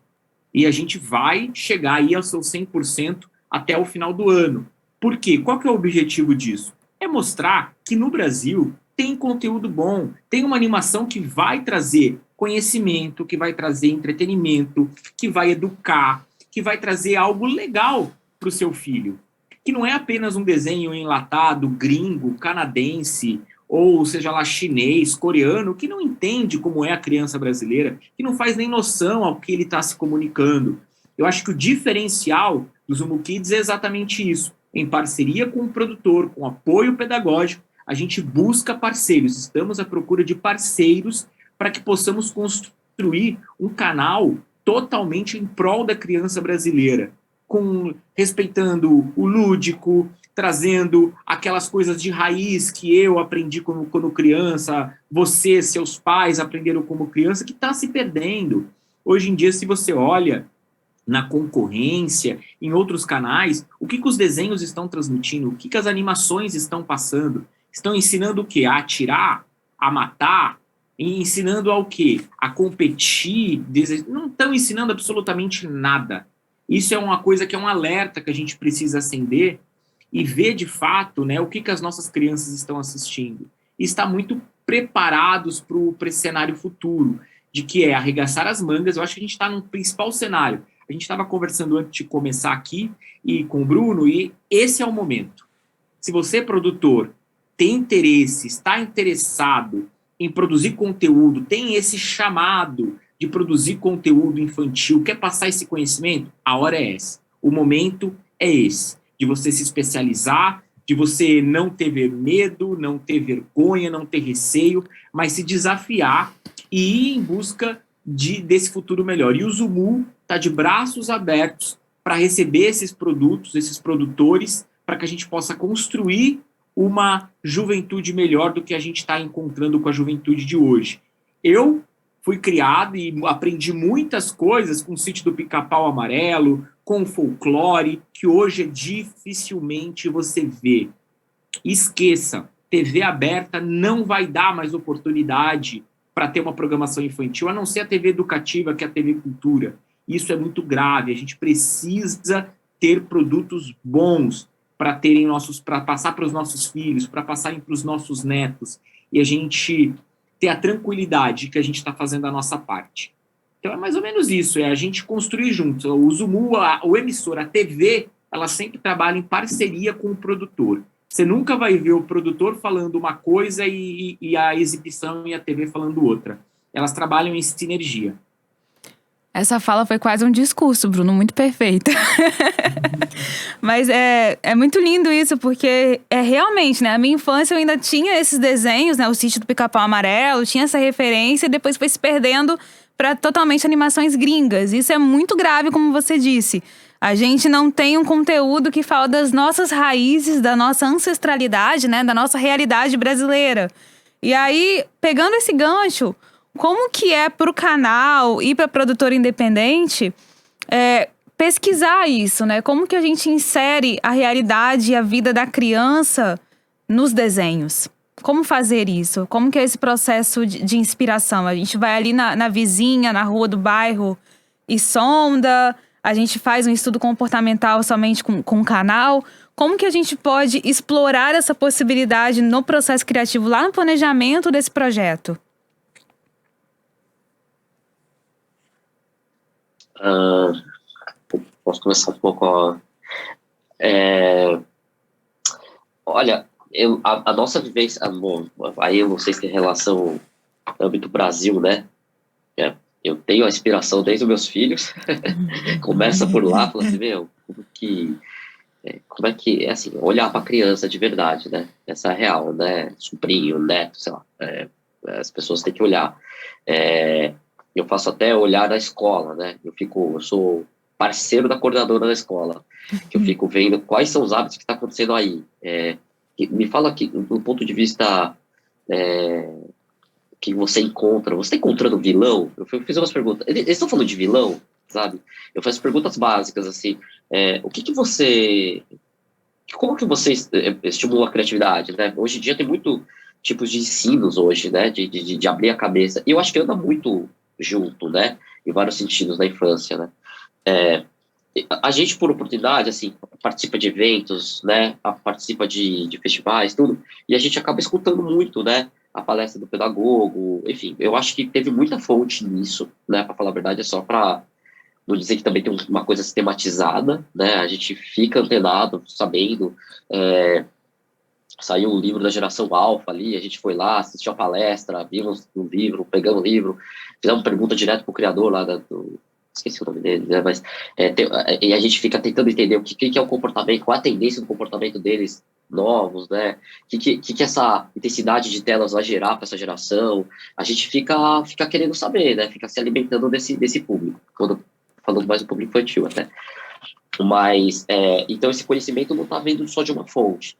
E a gente vai chegar aí ao seu 100% até o final do ano. Por quê? Qual que é o objetivo disso? É mostrar que no Brasil tem conteúdo bom, tem uma animação que vai trazer conhecimento, que vai trazer entretenimento, que vai educar, que vai trazer algo legal para o seu filho. Que não é apenas um desenho enlatado, gringo, canadense, ou seja lá chinês, coreano, que não entende como é a criança brasileira, que não faz nem noção ao que ele está se comunicando. Eu acho que o diferencial do Zumu Kids é exatamente isso. Em parceria com o produtor, com apoio pedagógico, a gente busca parceiros. Estamos à procura de parceiros para que possamos construir um canal totalmente em prol da criança brasileira, respeitando o lúdico, trazendo aquelas coisas de raiz que eu aprendi quando criança, você, seus pais aprenderam como criança, que está se perdendo. Hoje em dia, se você olha na concorrência, em outros canais, o que os desenhos estão transmitindo, o que as animações estão passando? Estão ensinando o quê? A atirar, a matar, ensinando ao quê? A competir, não estão ensinando absolutamente nada. Isso é uma coisa que é um alerta que a gente precisa acender e ver de fato, né, o que as nossas crianças estão assistindo. E estar muito preparados para esse cenário futuro, de que é arregaçar as mangas. Eu acho que a gente está no principal cenário. A gente estava conversando antes de começar aqui e com o Bruno, e esse é o momento. Se você, produtor, tem interesse, está interessado em produzir conteúdo, tem esse chamado de produzir conteúdo infantil, quer passar esse conhecimento, a hora é essa. O momento é esse, de você se especializar, de você não ter medo, não ter vergonha, não ter receio, mas se desafiar e ir em busca desse futuro melhor. E o Zumu está de braços abertos para receber esses produtos, esses produtores, para que a gente possa construir uma juventude melhor do que a gente está encontrando com a juventude de hoje. Eu fui criado e aprendi muitas coisas com o Sítio do Pica-Pau Amarelo, com o folclore, que hoje dificilmente você vê. Esqueça, TV aberta não vai dar mais oportunidade para ter uma programação infantil, a não ser a TV educativa, que é a TV Cultura. Isso é muito grave, a gente precisa ter produtos bons para passar para os nossos filhos, para passarem para os nossos netos, e a gente ter a tranquilidade que a gente está fazendo a nossa parte. Então é mais ou menos isso, é a gente construir juntos. O Zumu, o emissor, a TV, ela sempre trabalha em parceria com o produtor. Você nunca vai ver o produtor falando uma coisa e a exibição e a TV falando outra. Elas trabalham em sinergia. Essa fala foi quase um discurso, Bruno, muito perfeito. Mas é muito lindo isso, porque realmente, né? A minha infância eu ainda tinha esses desenhos, né? O Sítio do Pica-Pau Amarelo, tinha essa referência, e depois foi se perdendo para totalmente animações gringas. Isso é muito grave, como você disse. A gente não tem um conteúdo que fala das nossas raízes, da nossa ancestralidade, né? Da nossa realidade brasileira. E aí, pegando esse gancho, como que é para o canal e para a produtora independente pesquisar isso, né? Como que a gente insere a realidade e a vida da criança nos desenhos? Como fazer isso? Como que é esse processo de inspiração? A gente vai ali na vizinha, na rua do bairro e sonda... A gente faz um estudo comportamental somente com o canal. Como que a gente pode explorar essa possibilidade no processo criativo, lá no planejamento desse projeto? Posso começar um pouco? Olha, a nossa vivência... Bom, aí eu não sei se tem relação no âmbito Brasil, né? Eu tenho a inspiração desde os meus filhos. Começa por lá, fala assim, como é que é assim, olhar para a criança de verdade, né? Essa é real, né? Sobrinho, neto, sei lá. As pessoas têm que olhar. Eu faço até olhar na escola, né? Eu sou parceiro da coordenadora da escola, que eu fico vendo quais são os hábitos que estão acontecendo aí. Me fala aqui, do ponto de vista... que você está encontrando vilão? Eu fiz umas perguntas. Eles estão falando de vilão, sabe? Eu faço perguntas básicas, assim. Como que você estimula a criatividade, né? Hoje em dia tem muito tipos de ensinos hoje, né? De abrir a cabeça. E eu acho que anda muito junto, né? Em vários sentidos na infância, né? A gente, por oportunidade, assim, participa de eventos, né? Participa de festivais, tudo. E a gente acaba escutando muito, né? A palestra do pedagogo, enfim, eu acho que teve muita fonte nisso, né, para falar a verdade, é só para não dizer que também tem uma coisa sistematizada, né, a gente fica antenado, sabendo, saiu um livro da geração alfa ali, a gente foi lá, assistiu a palestra, vimos o livro, pegamos o livro, fizemos pergunta direto pro criador lá esqueci o nome dele, né, mas e a gente fica tentando entender o que é o comportamento, qual a tendência do comportamento deles novos, né? O que essa intensidade de telas vai gerar para essa geração? A gente fica querendo saber, né? Fica se alimentando desse público, falando mais do público infantil até. Mas, então esse conhecimento não está vindo só de uma fonte.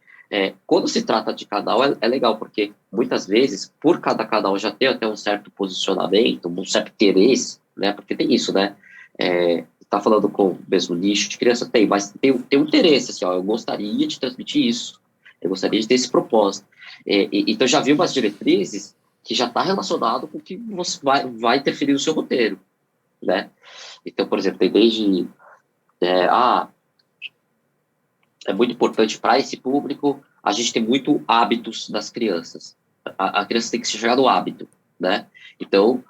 Quando se trata de canal, é legal, porque muitas vezes, por cada canal já tem até um certo posicionamento, um certo interesse, né? Porque tem isso, né? Tá falando com o mesmo nicho de criança? Tem, mas tem um interesse, assim, ó, eu gostaria de transmitir isso, eu gostaria de ter esse propósito. Então, já vi umas diretrizes que já está relacionado com o que você vai interferir no seu roteiro, né? Então, por exemplo, tem desde... é muito importante para esse público, a gente tem muito hábitos das crianças. A criança tem que se chegar no hábito, né? Então,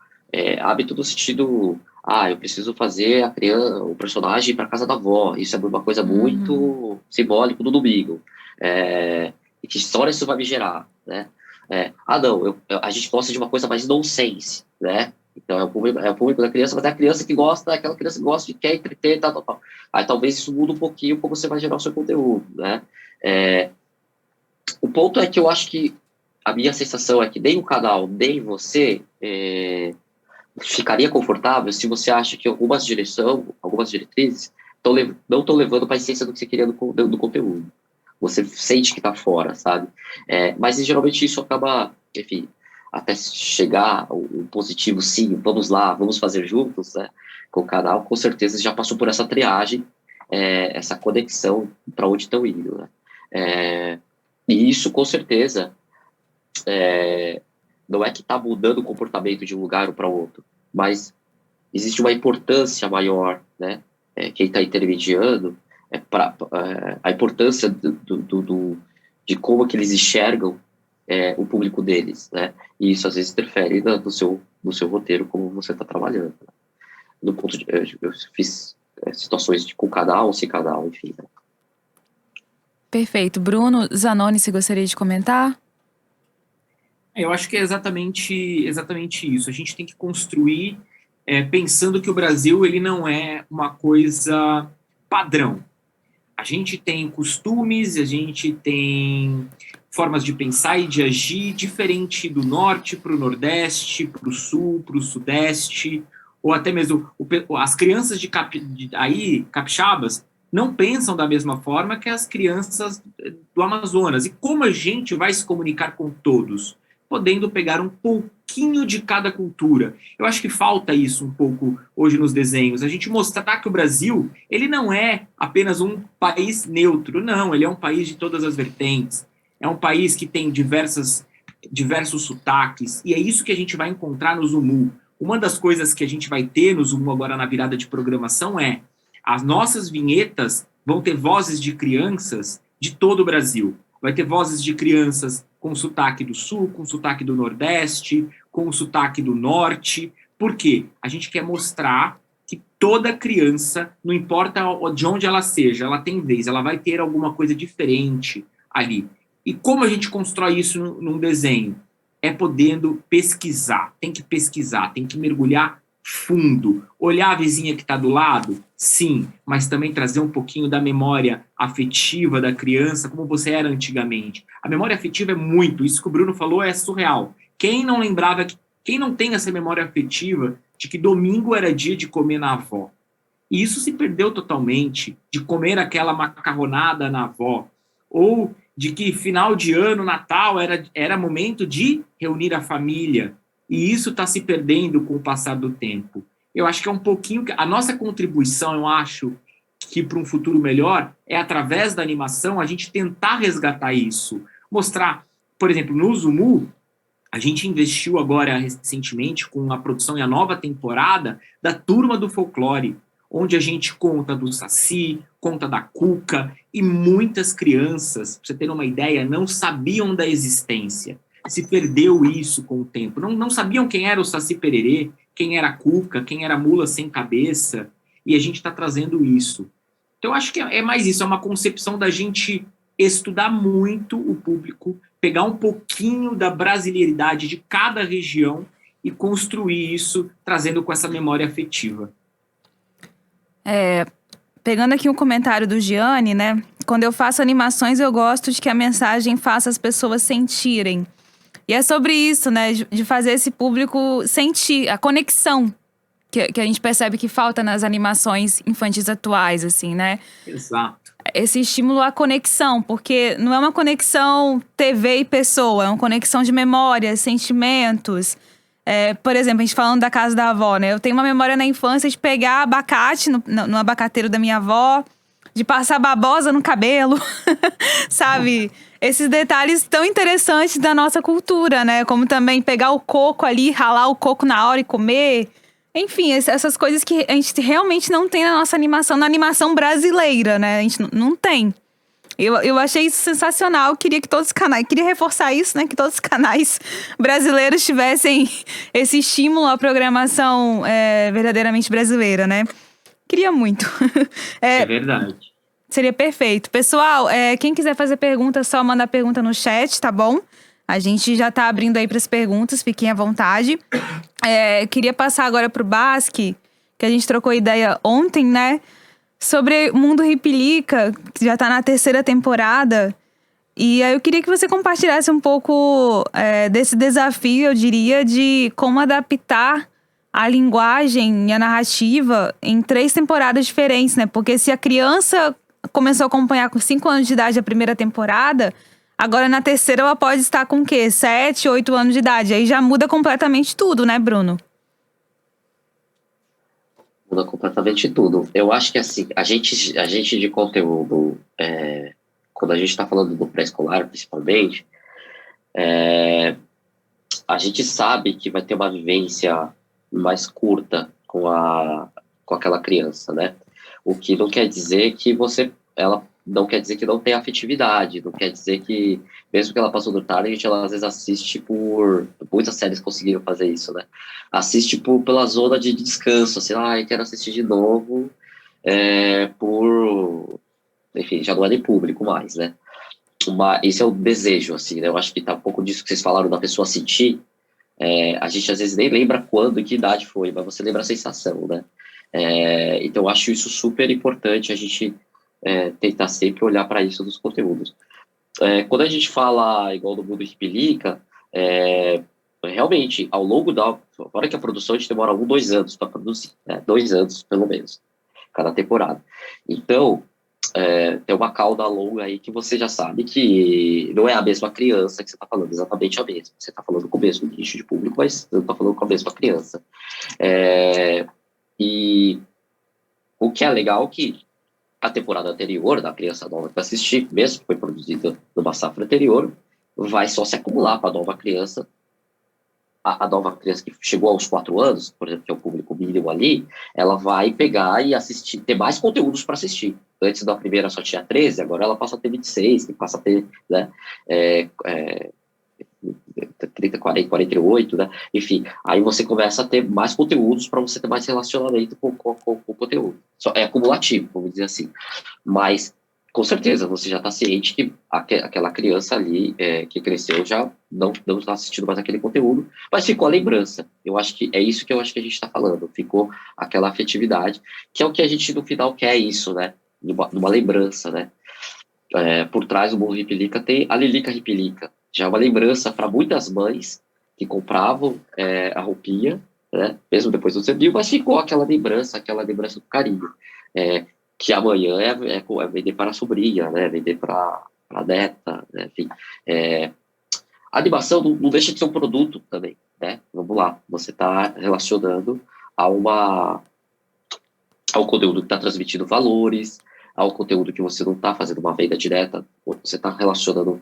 hábito no sentido... eu preciso fazer o personagem ir para casa da avó. Isso é uma coisa muito simbólica do domingo. E que história isso vai me gerar, né? A gente gosta de uma coisa mais nonsense, né? Então é o público da criança, mas é a criança que gosta, aquela criança que gosta de quer entreter, tal. Aí talvez isso muda um pouquinho como você vai gerar o seu conteúdo, né? O ponto é que eu acho que a minha sensação é que nem o canal, nem você... ficaria confortável se você acha que algumas diretrizes não estão levando para a essência do que você queria do conteúdo. Você sente que está fora, sabe? Mas geralmente isso acaba, enfim, até chegar um positivo, sim, vamos lá, vamos fazer juntos, né? Com o canal, com certeza já passou por essa triagem, essa conexão para onde estão indo, né? E isso, com certeza, não é que está mudando o comportamento de um lugar para outro, mas existe uma importância maior, né? Quem está intermediando, a importância de como que eles enxergam o público deles, né? E isso às vezes interfere no seu roteiro, como você está trabalhando. No ponto eu fiz situações com canal ou sem canal, enfim. Né? Perfeito. Bruno Zanoni, se gostaria de comentar? Eu acho que é exatamente isso. A gente tem que construir pensando que o Brasil ele não é uma coisa padrão. A gente tem costumes, a gente tem formas de pensar e de agir diferente do norte para o nordeste, para o sul, para o sudeste. ou até mesmo as crianças aí, capixabas, não pensam da mesma forma que as crianças do Amazonas. E como a gente vai se comunicar com todos? Podendo pegar um pouquinho de cada cultura. Eu acho que falta isso um pouco hoje nos desenhos. A gente mostrar que o Brasil, ele não é apenas um país neutro, não, ele é um país de todas as vertentes. É um país que tem diversos sotaques, e é isso que a gente vai encontrar no Zumu. Uma das coisas que a gente vai ter no Zumu agora na virada de programação é as nossas vinhetas vão ter vozes de crianças de todo o Brasil. Vai ter vozes de crianças com sotaque do Sul, com sotaque do Nordeste, com sotaque do Norte. Por quê? A gente quer mostrar que toda criança, não importa de onde ela seja, ela tem vez, ela vai ter alguma coisa diferente ali. E como a gente constrói isso num desenho? É podendo pesquisar, tem que mergulhar fundo. Olhar a vizinha que está do lado? Sim, mas também trazer um pouquinho da memória afetiva da criança, como você era antigamente. A memória afetiva é muito, isso que o Bruno falou é surreal. Quem não lembrava, quem não tem essa memória afetiva de que domingo era dia de comer na avó? E isso se perdeu totalmente, de comer aquela macarronada na avó, ou de que final de ano, Natal, era momento de reunir a família. E isso está se perdendo com o passar do tempo. Eu acho que é um pouquinho... A nossa contribuição, eu acho, que para um futuro melhor, é através da animação a gente tentar resgatar isso. Mostrar, por exemplo, no Zumu, a gente investiu agora recentemente com a produção e a nova temporada da Turma do Folclore, onde a gente conta do Saci, conta da Cuca, e muitas crianças, para você ter uma ideia, não sabiam da existência. Se perdeu isso com o tempo. Não sabiam quem era o Saci Pererê, quem era a Cuca, quem era a Mula Sem Cabeça, e a gente está trazendo isso. Então, eu acho que é mais isso, é uma concepção da gente estudar muito o público, pegar um pouquinho da brasileiridade de cada região e construir isso, trazendo com essa memória afetiva. Pegando aqui um comentário do Gianni, né? Quando eu faço animações, eu gosto de que a mensagem faça as pessoas sentirem. E é sobre isso, né? De fazer esse público sentir a conexão que a gente percebe que falta nas animações infantis atuais, assim, né? Exato. Esse estímulo à conexão, porque não é uma conexão TV e pessoa, é uma conexão de memórias, sentimentos. Por exemplo, a gente falando da casa da avó, né? Eu tenho uma memória na infância de pegar abacate no abacateiro da minha avó, de passar babosa no cabelo, sabe? Esses detalhes tão interessantes da nossa cultura, né? Como também pegar o coco ali, ralar o coco na hora e comer. Enfim, essas coisas que a gente realmente não tem na nossa animação, na animação brasileira, né? A gente não tem. Eu achei isso sensacional, queria que todos os canais, queria reforçar isso, né? Que todos os canais brasileiros tivessem esse estímulo à programação verdadeiramente brasileira, né? Queria muito. É verdade. Seria perfeito. Pessoal, quem quiser fazer pergunta, só mandar pergunta no chat, tá bom? A gente já tá abrindo aí para as perguntas, fiquem à vontade. Queria passar agora pro Basque, que a gente trocou ideia ontem, né? Sobre o Mundo Ripilica, que já tá na 3ª temporada. E aí eu queria que você compartilhasse um pouco desse desafio, eu diria, de como adaptar a linguagem e a narrativa em 3 temporadas diferentes, né? Porque se a criança começou a acompanhar com 5 anos de idade a primeira temporada, agora na 3ª ela pode estar com o quê? 7, 8 anos de idade. Aí já muda completamente tudo, né, Bruno? Muda completamente tudo. Eu acho que assim, a gente de conteúdo, quando a gente está falando do pré-escolar, principalmente, a gente sabe que vai ter uma vivência mais curta com aquela criança, né? O que não quer dizer que ela não quer dizer que não tem afetividade, não quer dizer que, mesmo que ela passou do target, ela às vezes assiste muitas séries conseguiram fazer isso, né? Assiste pela zona de descanso, assim, eu quero assistir de novo, enfim, já não é nem público mais, né? Esse é o desejo, assim, né? Eu acho que tá um pouco disso que vocês falaram da pessoa sentir. A gente às vezes nem lembra quando e que idade foi, mas você lembra a sensação, né? Então eu acho isso super importante, a gente tentar sempre olhar para isso nos conteúdos. Quando a gente fala igual do Mundo Ripilica, geralmente, ao longo da... Fora que a produção a gente demora 1, 2 anos para produzir, né? 2 anos, pelo menos, cada temporada. Então, tem uma cauda longa aí que você já sabe que não é a mesma criança que você está falando, exatamente a mesma. Você está falando com o mesmo nicho de público, mas não está falando com a mesma criança. E o que é legal é que a temporada anterior, da criança nova que vai assistir, mesmo que foi produzida numa safra anterior, vai só se acumular para a nova criança. A nova criança que chegou aos 4 anos, por exemplo, que é o público mínimo ali, ela vai pegar e assistir, ter mais conteúdos para assistir. Antes da primeira só tinha 13, agora ela passa a ter 26, que passa a ter, né, 30, 40, 48, né? Enfim, aí você começa a ter mais conteúdos para você ter mais relacionamento com o conteúdo. É acumulativo, vamos dizer assim. Mas, com certeza, você já está ciente que aquela criança ali que cresceu já não está assistindo mais aquele conteúdo, mas ficou a lembrança. Eu acho que é isso que eu acho que a gente está falando. Ficou aquela afetividade, que é o que a gente, no final, quer isso, né? Numa lembrança, né? Por trás do Mundo Ripilica tem a Lilica Ripilica. Já é uma lembrança para muitas mães que compravam a roupinha, né? Mesmo depois do serviço, mas ficou aquela lembrança do carinho. Que amanhã é vender para a sobrinha, né? Vender para a neta, né? Enfim. A animação não deixa de ser um produto também, né? Vamos lá, você está relacionando ao conteúdo que está transmitindo valores, ao conteúdo que você não está fazendo uma venda direta, você está relacionando,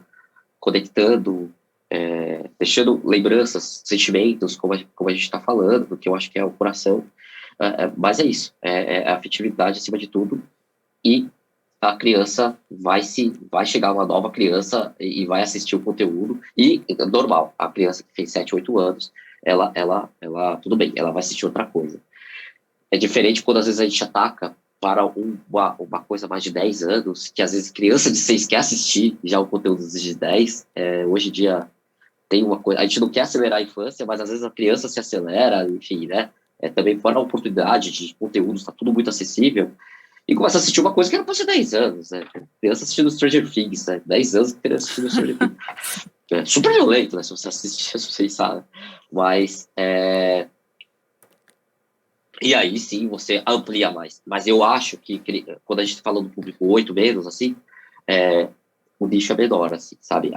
conectando, deixando lembranças, sentimentos, como a gente está falando, porque eu acho que é o coração. Mas é isso, a afetividade acima de tudo, e a criança vai chegar uma nova criança e vai assistir o conteúdo, e normal, a criança que fez 7, 8 anos, ela tudo bem, ela vai assistir outra coisa. É diferente quando às vezes a gente ataca para uma coisa mais de 10 anos, que às vezes criança de 6 quer assistir já o conteúdo de 10, hoje em dia tem uma coisa, a gente não quer acelerar a infância, mas às vezes a criança se acelera, enfim, né? Também fora a oportunidade de conteúdos, está tudo muito acessível, e começa a assistir uma coisa que era para ser 10 anos, né? Criança assistindo Stranger Things, né? 10 anos criança assistindo Stranger Things. Super violento, né? Se você assistir, se vocês sabem. Mas, e aí sim você amplia mais. Mas eu acho que quando a gente fala do público 8 menos, assim, o nicho é menor, assim, sabe?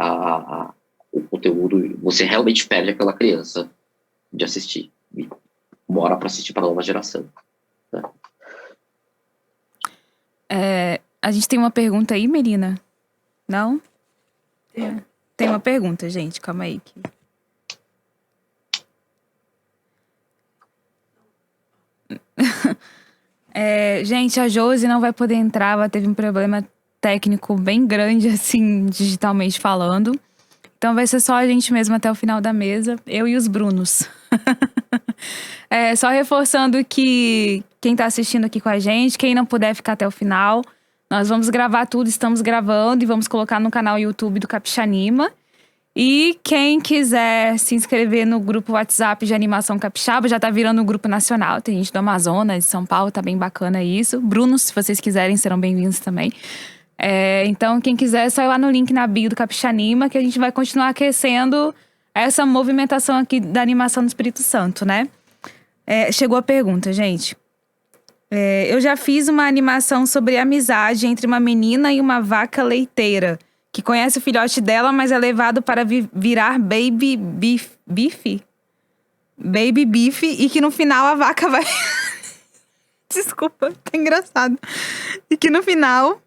O conteúdo, você realmente perde aquela criança de assistir. Bora para assistir para a nova geração. Né? A gente tem uma pergunta aí, Melina? Não? Tem uma pergunta, gente. Calma aí. Gente, a Josi não vai poder entrar. Ela teve um problema técnico bem grande, assim, digitalmente falando. Então vai ser só a gente mesmo até o final da mesa. Eu e os Brunos. Só reforçando que quem tá assistindo aqui com a gente, quem não puder ficar até o final, nós vamos gravar tudo, estamos gravando e vamos colocar no canal YouTube do Capixanima. E quem quiser se inscrever no grupo WhatsApp de Animação Capixaba, já tá virando um grupo nacional. Tem gente do Amazonas, de São Paulo, tá bem bacana isso. Bruno, se vocês quiserem, serão bem-vindos também. Então, quem quiser, é só ir lá no link na bio do Capixanima, que a gente vai continuar aquecendo essa movimentação aqui da animação do Espírito Santo, né? Chegou a pergunta, gente. Eu já fiz uma animação sobre amizade entre uma menina e uma vaca leiteira, que conhece o filhote dela, mas é levado para virar baby beef. Baby beef, e que no final a vaca vai... Desculpa, tá engraçado. E que no final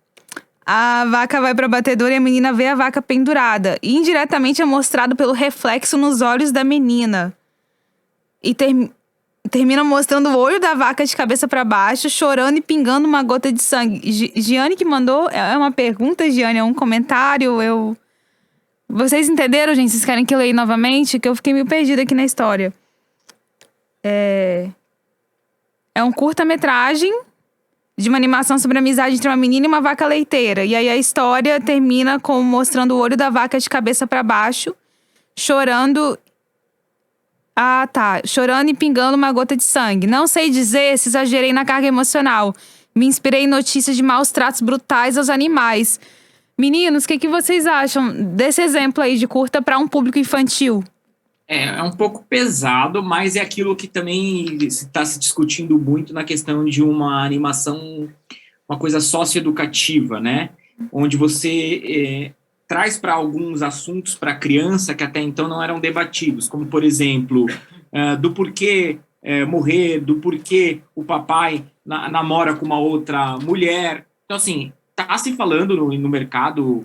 a vaca vai pra batedora e a menina vê a vaca pendurada. E indiretamente é mostrado pelo reflexo nos olhos da menina. E termina mostrando o olho da vaca de cabeça pra baixo, chorando e pingando uma gota de sangue. Giane que mandou, é uma pergunta, Giane, é um comentário, Vocês entenderam, gente? Vocês querem que eu leia novamente? Que eu fiquei meio perdida aqui na história. É um curta-metragem de uma animação sobre a amizade entre uma menina e uma vaca leiteira. E aí a história termina mostrando o olho da vaca de cabeça pra baixo, chorando... Ah, tá. Chorando e pingando uma gota de sangue. Não sei dizer se exagerei na carga emocional. Me inspirei em notícias de maus tratos brutais aos animais. Meninos, o que vocês acham desse exemplo aí de curta para um público infantil? É um pouco pesado, mas é aquilo que também está se discutindo muito na questão de uma animação, uma coisa socioeducativa, né? Onde você traz para alguns assuntos para a criança que até então não eram debatidos, como, por exemplo, do porquê morrer, do porquê o papai namora com uma outra mulher. Então, assim, está se falando no mercado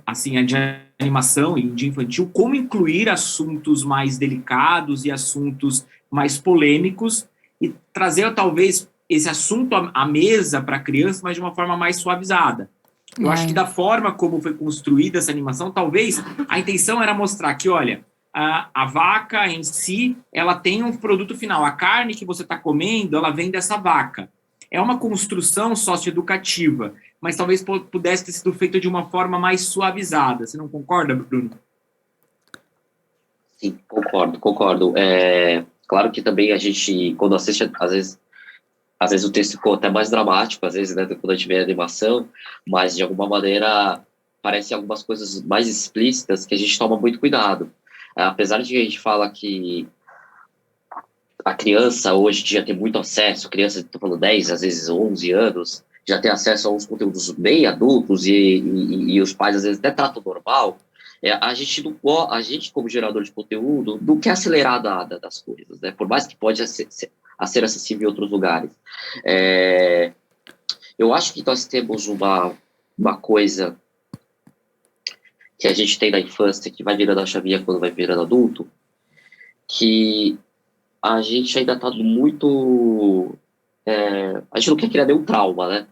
assim, de animação e de infantil, como incluir assuntos mais delicados e assuntos mais polêmicos e trazer, talvez, esse assunto à mesa para a criança, mas de uma forma mais suavizada. Eu acho que da forma como foi construída essa animação, talvez a intenção era mostrar que, olha, a vaca em si, ela tem um produto final. A carne que você está comendo, ela vem dessa vaca. É uma construção socioeducativa, mas talvez pudesse ter sido feito de uma forma mais suavizada. Você não concorda, Bruno? Sim, concordo. Claro que também a gente, quando assiste, às vezes o texto ficou até mais dramático, às vezes, né, quando a gente vê a animação, mas de alguma maneira parecem algumas coisas mais explícitas que a gente toma muito cuidado. Apesar de que a gente fala que a criança hoje em dia tem muito acesso, criança, estou falando 10, às vezes 11 anos, já tem acesso a uns conteúdos bem adultos e os pais às vezes até tratam normal, a gente como gerador de conteúdo não quer acelerar nada das coisas, né? Por mais que pode ser acessível em outros lugares. Eu acho que nós temos uma coisa que a gente tem na infância, que vai virando a chavinha quando vai virando adulto, que a gente ainda está muito... a gente não quer criar nenhum trauma, né?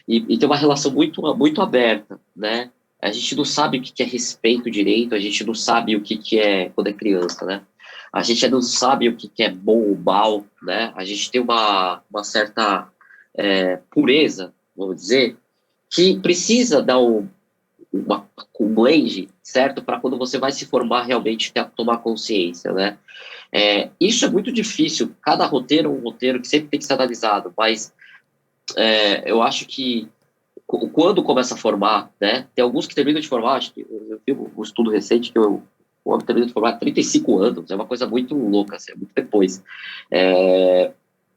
E tem uma relação muito, muito aberta, né? A gente não sabe o que é respeito direito, a gente não sabe o que é quando é criança, né? A gente não sabe o que é bom ou mal, né? A gente tem uma certa pureza, vamos dizer, que precisa dar um blend, certo? Para quando você vai se formar, realmente tomar consciência, né? Isso é muito difícil. Cada roteiro é um roteiro que sempre tem que ser analisado, mas eu acho que quando começa a formar, né? Tem alguns que terminam de formar, acho que eu vi um estudo recente que o homem termina de formar há 35 anos, é uma coisa muito louca, assim, é muito depois.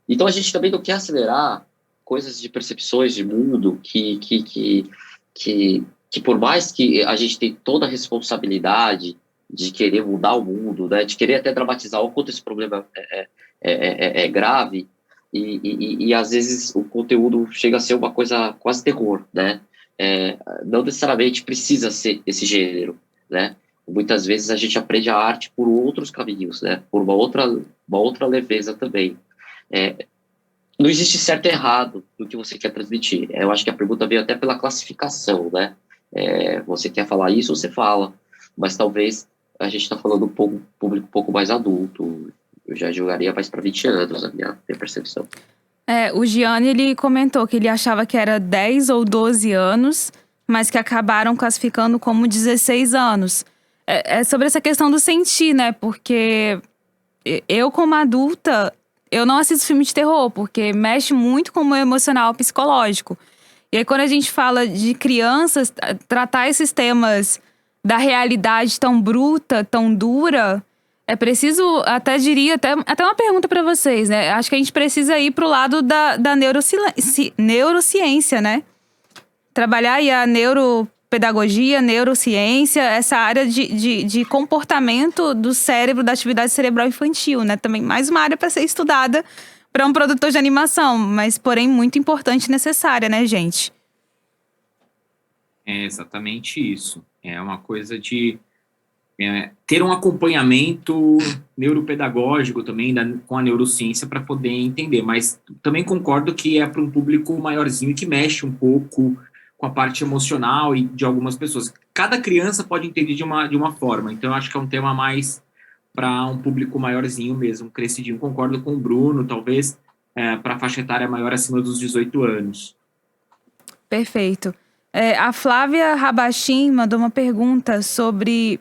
Então a gente também não quer acelerar coisas de percepções de mundo que por mais que a gente tenha toda a responsabilidade de querer mudar o mundo, né, de querer até dramatizar o quanto esse problema é grave, e às vezes o conteúdo chega a ser uma coisa quase terror, né? Não necessariamente precisa ser esse gênero, né? Muitas vezes a gente aprende a arte por outros caminhos, né? Por uma outra leveza também. Não existe certo e errado no que você quer transmitir. Eu acho que a pergunta veio até pela classificação, né? Você quer falar isso, você fala, mas talvez a gente está falando público um pouco mais adulto. Eu já jogaria mais para 20 anos, a minha percepção. O Gianni, ele comentou que ele achava que era 10 ou 12 anos, mas que acabaram classificando como 16 anos. É sobre essa questão do sentir, né? Porque eu, como adulta, eu não assisto filme de terror, porque mexe muito com o meu emocional psicológico. E aí, quando a gente fala de crianças, tratar esses temas da realidade tão bruta, tão dura, é preciso, até uma pergunta para vocês, né? Acho que a gente precisa ir pro lado da neurociência, né? Trabalhar aí a neuropedagogia, neurociência, essa área de comportamento do cérebro, da atividade cerebral infantil, né? Também mais uma área para ser estudada para um produtor de animação, mas porém muito importante e necessária, né, gente? É exatamente isso. É uma coisa de ter um acompanhamento neuropedagógico também com a neurociência para poder entender, mas também concordo que é para um público maiorzinho que mexe um pouco com a parte emocional e de algumas pessoas. Cada criança pode entender de uma forma, então eu acho que é um tema mais para um público maiorzinho mesmo, crescidinho. Concordo com o Bruno, talvez para a faixa etária maior acima dos 18 anos. Perfeito. A Flávia Rabachim mandou uma pergunta sobre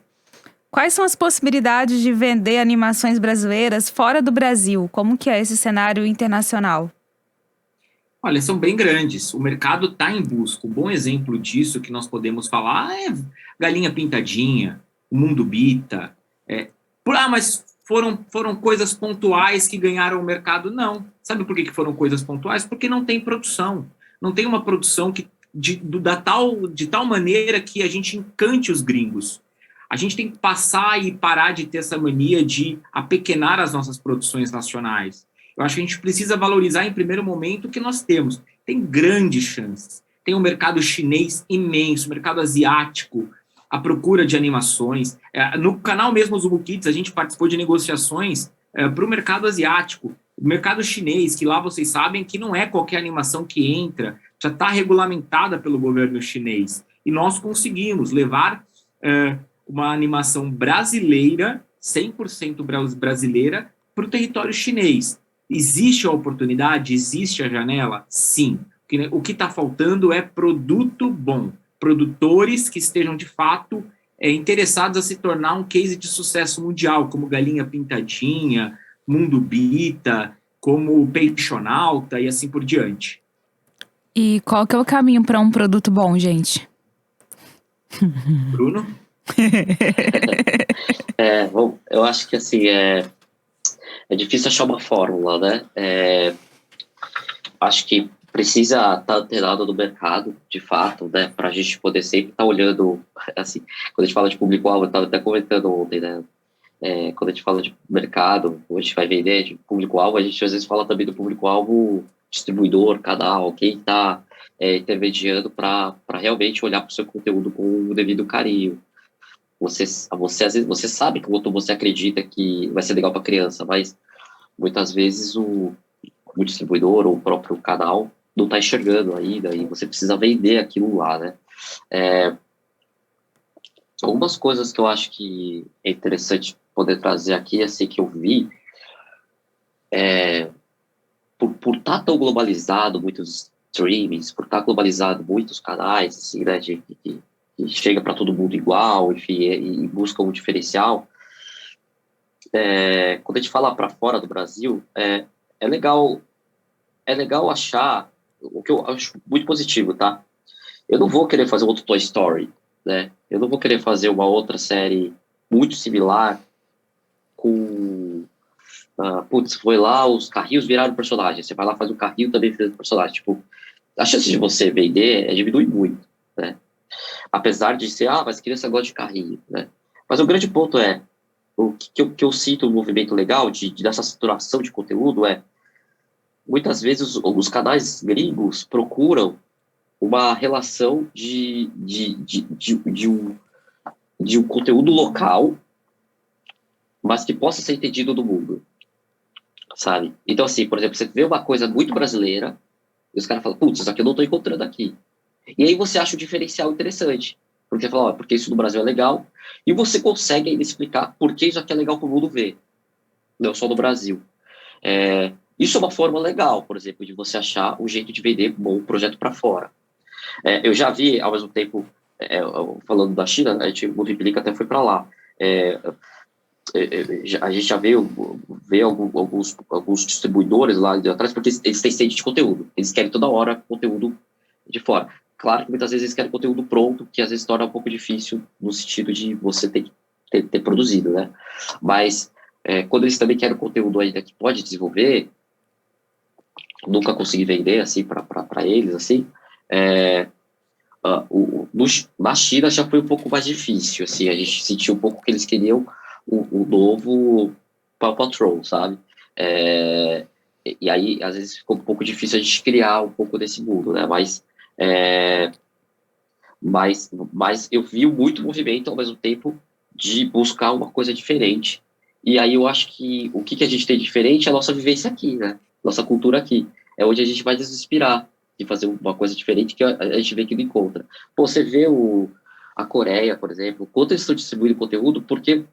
quais são as possibilidades de vender animações brasileiras fora do Brasil? Como que é esse cenário internacional? Olha, são bem grandes. O mercado está em busca. Um bom exemplo disso que nós podemos falar é Galinha Pintadinha, o Mundo Bita. Mas foram coisas pontuais que ganharam o mercado? Não. Sabe por que foram coisas pontuais? Porque não tem produção. Não tem uma produção de tal maneira que a gente encante os gringos. A gente tem que passar e parar de ter essa mania de apequenar as nossas produções nacionais. Eu acho que a gente precisa valorizar em primeiro momento o que nós temos. Tem grandes chances. Tem um mercado chinês imenso, um mercado asiático, a procura de animações. No canal mesmo Zubu Kids, a gente participou de negociações para o mercado asiático, o mercado chinês, que lá vocês sabem que não é qualquer animação que entra, já está regulamentada pelo governo chinês. E nós conseguimos levar uma animação brasileira, 100% brasileira, para o território chinês. Existe a oportunidade? Existe a janela? Sim. O que está faltando é produto bom. Produtores que estejam, de fato, interessados a se tornar um case de sucesso mundial, como Galinha Pintadinha, Mundo Bita, como Peixonauta e assim por diante. E qual que é o caminho para um produto bom, gente? Bruno? Bom, eu acho que assim, é difícil achar uma fórmula, né? Acho que precisa estar antenado no mercado, de fato, né? Para a gente poder sempre estar olhando, assim, quando a gente fala de público-alvo, eu estava até comentando ontem, né? Quando a gente fala de mercado, a gente vai vender de público-alvo, a gente às vezes fala também do público-alvo distribuidor, canal, quem está intermediando para realmente olhar para o seu conteúdo com o devido carinho. Você às vezes você sabe que você acredita que vai ser legal para criança, mas muitas vezes o distribuidor ou o próprio canal não está enxergando ainda e você precisa vender aquilo lá, né? Algumas coisas que eu acho que é interessante poder trazer aqui, assim, que eu vi, por estar tão globalizado, muitos streamings, por estar globalizado, muitos canais, assim, né, que chega para todo mundo igual, enfim, e busca um diferencial. Quando a gente fala para fora do Brasil, é legal achar, o que eu acho muito positivo, tá? Eu não vou querer fazer outro Toy Story, né? Eu não vou querer fazer uma outra série muito similar com... foi lá, os carrinhos viraram personagem. Você vai lá, faz um carrinho também vira personagem. Tipo, a chance de você vender diminui muito, né? Apesar de ser, mas criança gosta de carrinho, né? Mas o grande ponto o que eu sinto um movimento legal dessa saturação de conteúdo muitas vezes os canais gringos procuram uma relação de um conteúdo local, mas que possa ser entendido no mundo, sabe? Então, assim, por exemplo, você vê uma coisa muito brasileira e os caras falam, putz, isso aqui eu não estou encontrando aqui. E aí você acha o diferencial interessante, porque você fala, porque isso no Brasil é legal, e você consegue ainda explicar por que isso aqui é legal para o mundo ver, não só no Brasil. Isso é uma forma legal, por exemplo, de você achar um jeito de vender bom projeto para fora. Eu já vi, ao mesmo tempo, falando da China, a gente, o Multiplica até foi para lá. A gente já vê alguns distribuidores lá de atrás, porque eles têm sede de conteúdo. Eles querem toda hora conteúdo de fora. Claro que muitas vezes eles querem conteúdo pronto, que às vezes torna um pouco difícil no sentido de você ter produzido, né? Mas quando eles também querem conteúdo ainda que pode desenvolver, nunca consegui vender assim para eles, assim, na China já foi um pouco mais difícil, assim, a gente sentiu um pouco que eles queriam o novo Paw Patrol, sabe? E aí, às vezes, ficou um pouco difícil a gente criar um pouco desse mundo, né? Mas eu vi muito movimento, ao mesmo tempo, de buscar uma coisa diferente. E aí eu acho que o que a gente tem de diferente é a nossa vivência aqui, né? Nossa cultura aqui. É onde a gente vai nos inspirar de fazer uma coisa diferente que a gente vê que não encontra. Pô, você vê a Coreia, por exemplo, quanto eles estão distribuindo conteúdo, porque,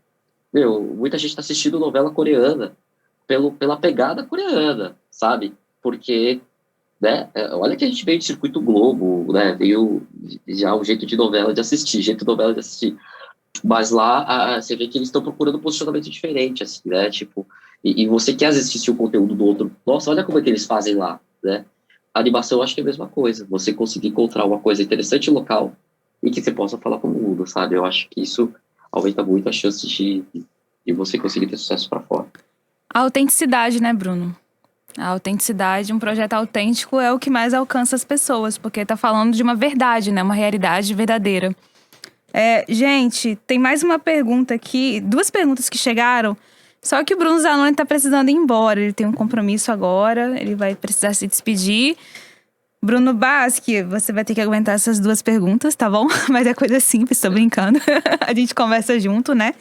muita gente está assistindo novela coreana pela pegada coreana, sabe? Porque, né, olha que a gente veio de Circuito Globo, né? Veio já um jeito de novela de assistir, Mas lá você vê que eles estão procurando um posicionamento diferente, assim, né? Tipo, e você quer assistir o conteúdo do outro. Nossa, olha como é que eles fazem lá, né? A animação eu acho que é a mesma coisa. Você conseguir encontrar uma coisa interessante local e que você possa falar com o mundo, sabe? Eu acho que isso aumenta muito a chance e você conseguir ter sucesso para fora. A autenticidade, né, Bruno? A autenticidade, um projeto autêntico é o que mais alcança as pessoas, porque tá falando de uma verdade, né? Uma realidade verdadeira. Gente, tem mais uma pergunta aqui, 2 perguntas que chegaram, só que o Bruno Zanoni tá precisando ir embora, ele tem um compromisso agora, ele vai precisar se despedir. Bruno Basque, você vai ter que aguentar essas 2 perguntas, tá bom? Mas é coisa simples, tô brincando. A gente conversa junto, né?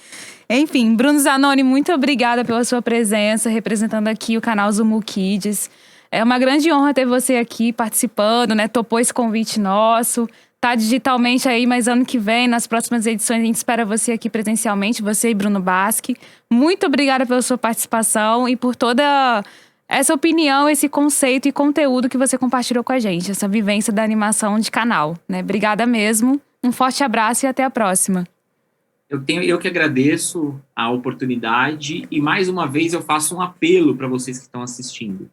Enfim, Bruno Zanoni, muito obrigada pela sua presença, representando aqui o canal Zumu Kids. É uma grande honra ter você aqui participando, né? Topou esse convite nosso. Tá digitalmente aí, mas ano que vem, nas próximas edições, a gente espera você aqui presencialmente, você e Bruno Basque. Muito obrigada pela sua participação e por toda essa opinião, esse conceito e conteúdo que você compartilhou com a gente, essa vivência da animação de canal, né? Obrigada mesmo, um forte abraço e até a próxima. Eu que agradeço a oportunidade e, mais uma vez, eu faço um apelo para vocês que estão assistindo.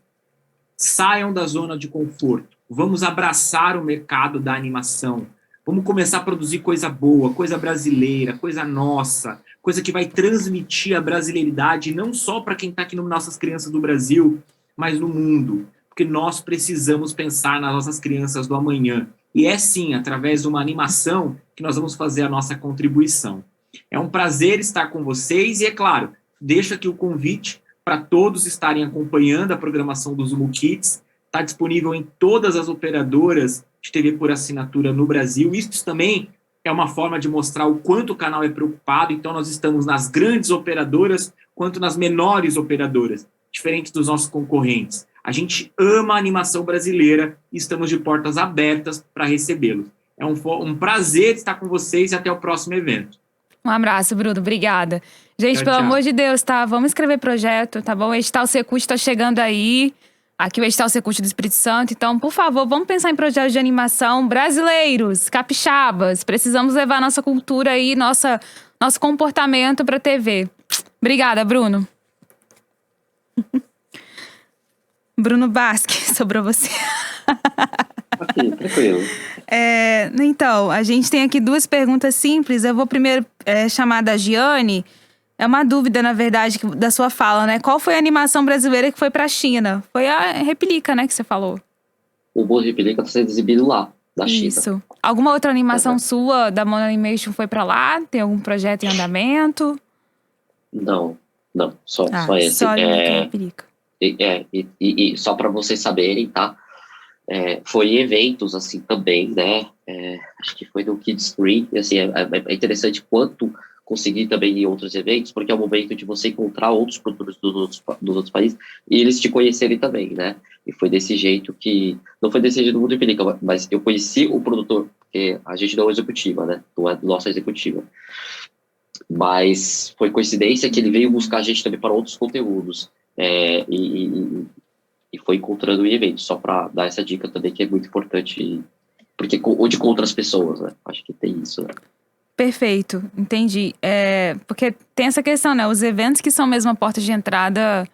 Saiam da zona de conforto. Vamos abraçar o mercado da animação. Vamos começar a produzir coisa boa, coisa brasileira, coisa nossa, coisa que vai transmitir a brasileiridade não só para quem está aqui no Nossas Crianças do Brasil, mas no mundo. Porque nós precisamos pensar nas nossas crianças do amanhã. E é sim, através de uma animação, que nós vamos fazer a nossa contribuição. É um prazer estar com vocês e, é claro, deixo aqui o convite para todos estarem acompanhando a programação do Zumu Kids. Está disponível em todas as operadoras de TV por assinatura no Brasil. Isso também é uma forma de mostrar o quanto o canal é preocupado. Então, nós estamos nas grandes operadoras quanto nas menores operadoras, diferente dos nossos concorrentes. A gente ama a animação brasileira e estamos de portas abertas para recebê-los. É um prazer estar com vocês e até o próximo evento. Um abraço, Bruno. Obrigada. Gente, Tchau, pelo tchau. amor de Deus, tá? Vamos escrever projeto, tá bom? O Edital Secult tá chegando aí. Aqui o Edital Secult do Espírito Santo. Então, por favor, vamos pensar em projetos de animação brasileiros, capixabas. Precisamos levar nossa cultura aí, nosso comportamento pra TV. Obrigada, Bruno. Bruno Basque, sobrou você. Ok, tranquilo. Então, a gente tem aqui 2 perguntas simples. Eu vou primeiro chamar da Giane. É uma dúvida, na verdade, da sua fala, né? Qual foi a animação brasileira que foi pra China? Foi a Replica, né, que você falou. O Bolo Replica está sendo exibido lá, na China. Isso. Alguma outra animação sua da Mono Animation foi pra lá? Tem algum projeto em andamento? Não, só esse. Só a Replica. E só para vocês saberem, tá? Foi em eventos, assim, também, né? Acho que foi no Kids Screen. Assim, é interessante quanto conseguir também em outros eventos, porque é o momento de você encontrar outros produtores dos outros países e eles te conhecerem também, né? E foi desse jeito que... Não foi desse jeito do Mundo Empírica, mas eu conheci o produtor, porque a gente não é executiva, né? Não é nossa executiva. Mas foi coincidência que ele veio buscar a gente também para outros conteúdos. E foi encontrando em eventos, só para dar essa dica também, que é muito importante, porque onde encontra as pessoas, né? Acho que tem isso, né? Perfeito, entendi. Porque tem essa questão, né? Os eventos que são mesmo a porta de entrada,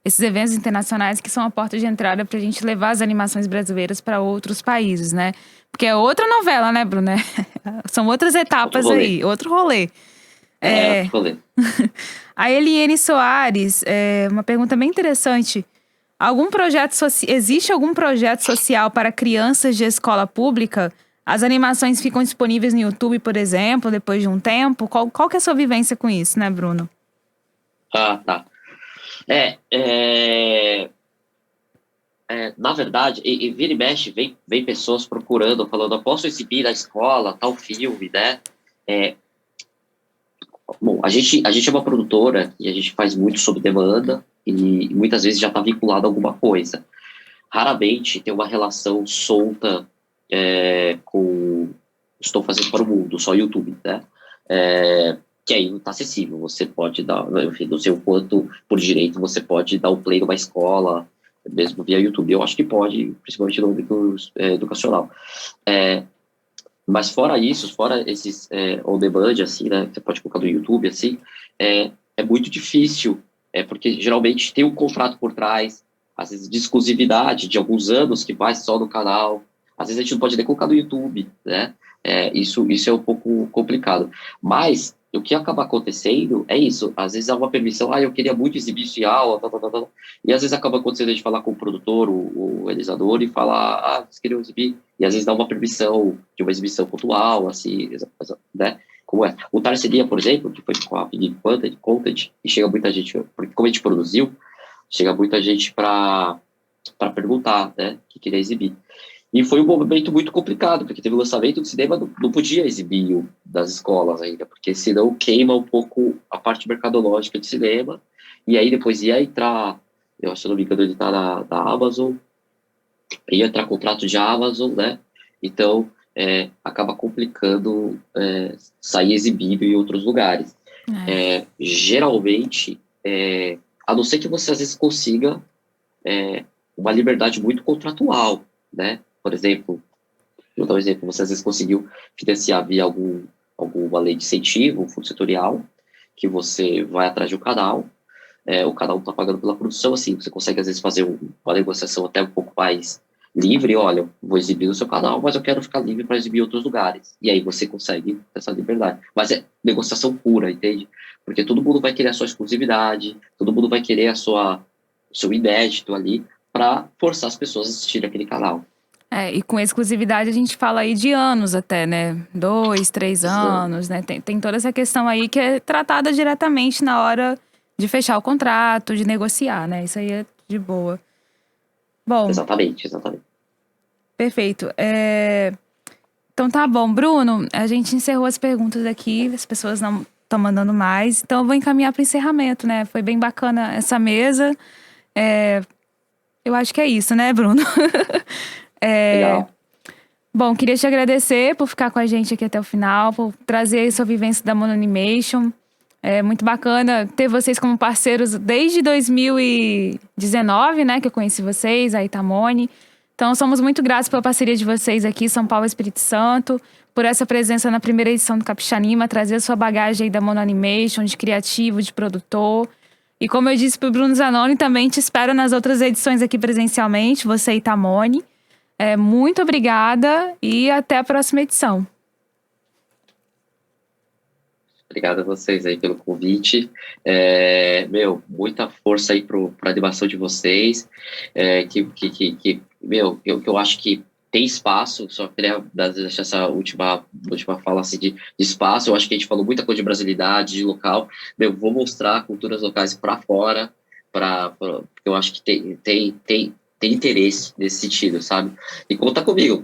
esses eventos internacionais que são a porta de entrada pra gente levar as animações brasileiras para outros países, né? Porque é outra novela, né, Bruno? São outras etapas aí, outro rolê. Outro rolê. A Eliene Soares, uma pergunta bem interessante. Existe algum projeto social para crianças de escola pública? As animações ficam disponíveis no YouTube, por exemplo, depois de um tempo? Qual que é a sua vivência com isso, né, Bruno? Tá. Na verdade, e vira e mexe, vem pessoas procurando, falando, eu posso exibir na escola, tal filme, né? Bom, a gente é uma produtora e a gente faz muito sob demanda e muitas vezes já está vinculado a alguma coisa. Raramente tem uma relação solta com estou fazendo para o mundo, só YouTube, né? Que aí não está acessível. Você pode dar, enfim, não sei o quanto por direito você pode dar o play numa escola, mesmo via YouTube. Eu acho que pode, principalmente no âmbito educacional. Mas fora isso, fora esses on demand, assim, né? Você pode colocar no YouTube, assim, é muito difícil, porque geralmente tem um contrato por trás, às vezes de exclusividade de alguns anos que vai só no canal. Às vezes a gente não pode nem colocar no YouTube, né? Isso é um pouco complicado. Mas o que acaba acontecendo é isso. Às vezes há uma permissão, eu queria muito exibir isso em aula, e às vezes acaba acontecendo a gente falar com o produtor, o realizador, e falar, vocês queriam exibir, e às vezes dá uma permissão de uma exibição pontual, assim, né? Como é? O Tarceria, por exemplo, que foi com a Big Content, e chega muita gente, porque como a gente produziu, chega muita gente para perguntar, né, que queria exibir. E foi um momento muito complicado, porque teve o lançamento do cinema, não podia exibir das escolas ainda, porque senão queima um pouco a parte mercadológica de cinema, e aí depois ia entrar, eu acho, se não me engano, ele tá da Amazon, ia entrar contrato de Amazon, né? Então, acaba complicando sair exibido em outros lugares. Geralmente, a não ser que você às vezes consiga uma liberdade muito contratual, né? Por exemplo, vou dar um exemplo, você às vezes conseguiu financiar via alguma lei de incentivo, um fundo setorial, que você vai atrás de um canal, o canal está pagando pela produção, assim, você consegue às vezes fazer uma negociação até um pouco mais livre, olha, vou exibir no seu canal, mas eu quero ficar livre para exibir em outros lugares. E aí você consegue essa liberdade. Mas é negociação pura, entende? Porque todo mundo vai querer a sua exclusividade, todo mundo vai querer o seu inédito ali, para forçar as pessoas a assistirem aquele canal. E com exclusividade a gente fala aí de anos até, né? 2, 3 anos, né? Tem toda essa questão aí que é tratada diretamente na hora de fechar o contrato, de negociar, né? Isso aí é de boa. Bom. Exatamente. Perfeito. Então tá bom, Bruno, a gente encerrou as perguntas aqui, as pessoas não estão mandando mais, então eu vou encaminhar para o encerramento, né? Foi bem bacana essa mesa. Eu acho que é isso, né, Bruno? Legal. Bom, queria te agradecer por ficar com a gente aqui até o final, por trazer aí sua vivência da Mono Animation. É muito bacana ter vocês como parceiros desde 2019, né, que eu conheci vocês, a Itamone. Então, somos muito gratos pela parceria de vocês aqui, São Paulo e Espírito Santo, por essa presença na primeira edição do Capixanima, trazer a sua bagagem aí da Mono Animation, de criativo, de produtor. E como eu disse pro Bruno Zanoni, também te espero nas outras edições aqui presencialmente, você e Itamone. Muito obrigada e até a próxima edição. Obrigado a vocês aí pelo convite. Muita força aí para a animação de vocês. Eu acho que tem espaço, só queria deixar essa última fala assim, de espaço. Eu acho que a gente falou muita coisa de brasilidade, de local. Vou mostrar culturas locais para fora, porque eu acho que tem interesse nesse sentido, sabe? E conta comigo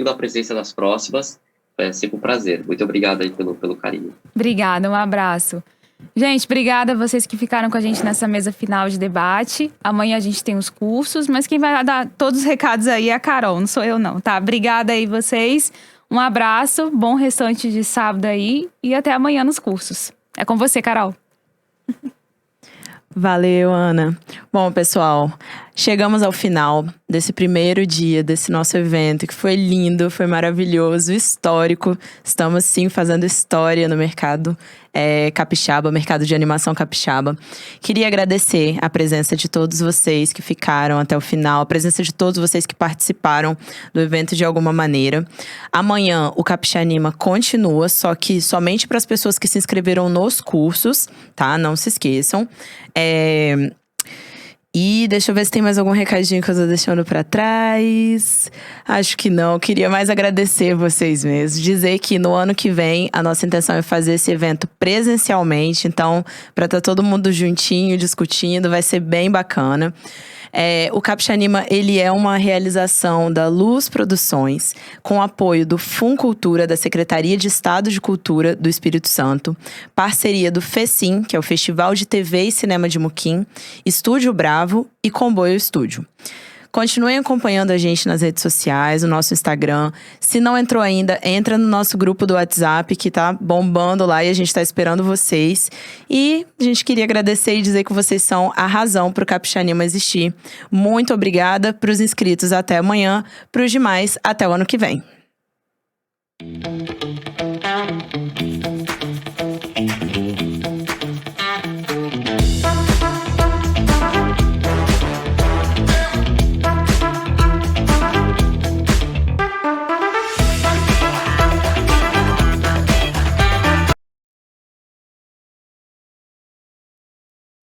na presença das próximas. É sempre um prazer. Muito obrigado aí pelo carinho. Obrigada, um abraço. Gente, obrigada a vocês que ficaram com a gente nessa mesa final de debate. Amanhã a gente tem os cursos, mas quem vai dar todos os recados aí é a Carol, não sou eu não, tá? Obrigada aí vocês, um abraço, bom restante de sábado aí e até amanhã nos cursos. É com você, Carol. Valeu, Ana. Bom, pessoal, chegamos ao final desse primeiro dia desse nosso evento, que foi lindo, foi maravilhoso, histórico. Estamos, sim, fazendo história no mercado capixaba, mercado de animação capixaba. Queria agradecer a presença de todos vocês que ficaram até o final, a presença de todos vocês que participaram do evento de alguma maneira. Amanhã o Capixanima continua, só que somente para as pessoas que se inscreveram nos cursos, tá? Não se esqueçam. E deixa eu ver se tem mais algum recadinho que eu tô deixando pra trás. Acho que não. Queria mais agradecer vocês mesmos. Dizer que no ano que vem a nossa intenção é fazer esse evento presencialmente. Então, pra estar todo mundo juntinho, discutindo, vai ser bem bacana. O Capixanima, ele é uma realização da Luz Produções, com apoio do Funcultura, da Secretaria de Estado de Cultura do Espírito Santo, parceria do FECIM, que é o Festival de TV e Cinema de Muquim, Estúdio Bravo e Comboio Estúdio. Continuem acompanhando a gente nas redes sociais, no nosso Instagram. Se não entrou ainda, entra no nosso grupo do WhatsApp, que tá bombando lá e a gente tá esperando vocês. E a gente queria agradecer e dizer que vocês são a razão pro Capixanima existir. Muito obrigada. Pros inscritos, até amanhã. Pros demais, até o ano que vem.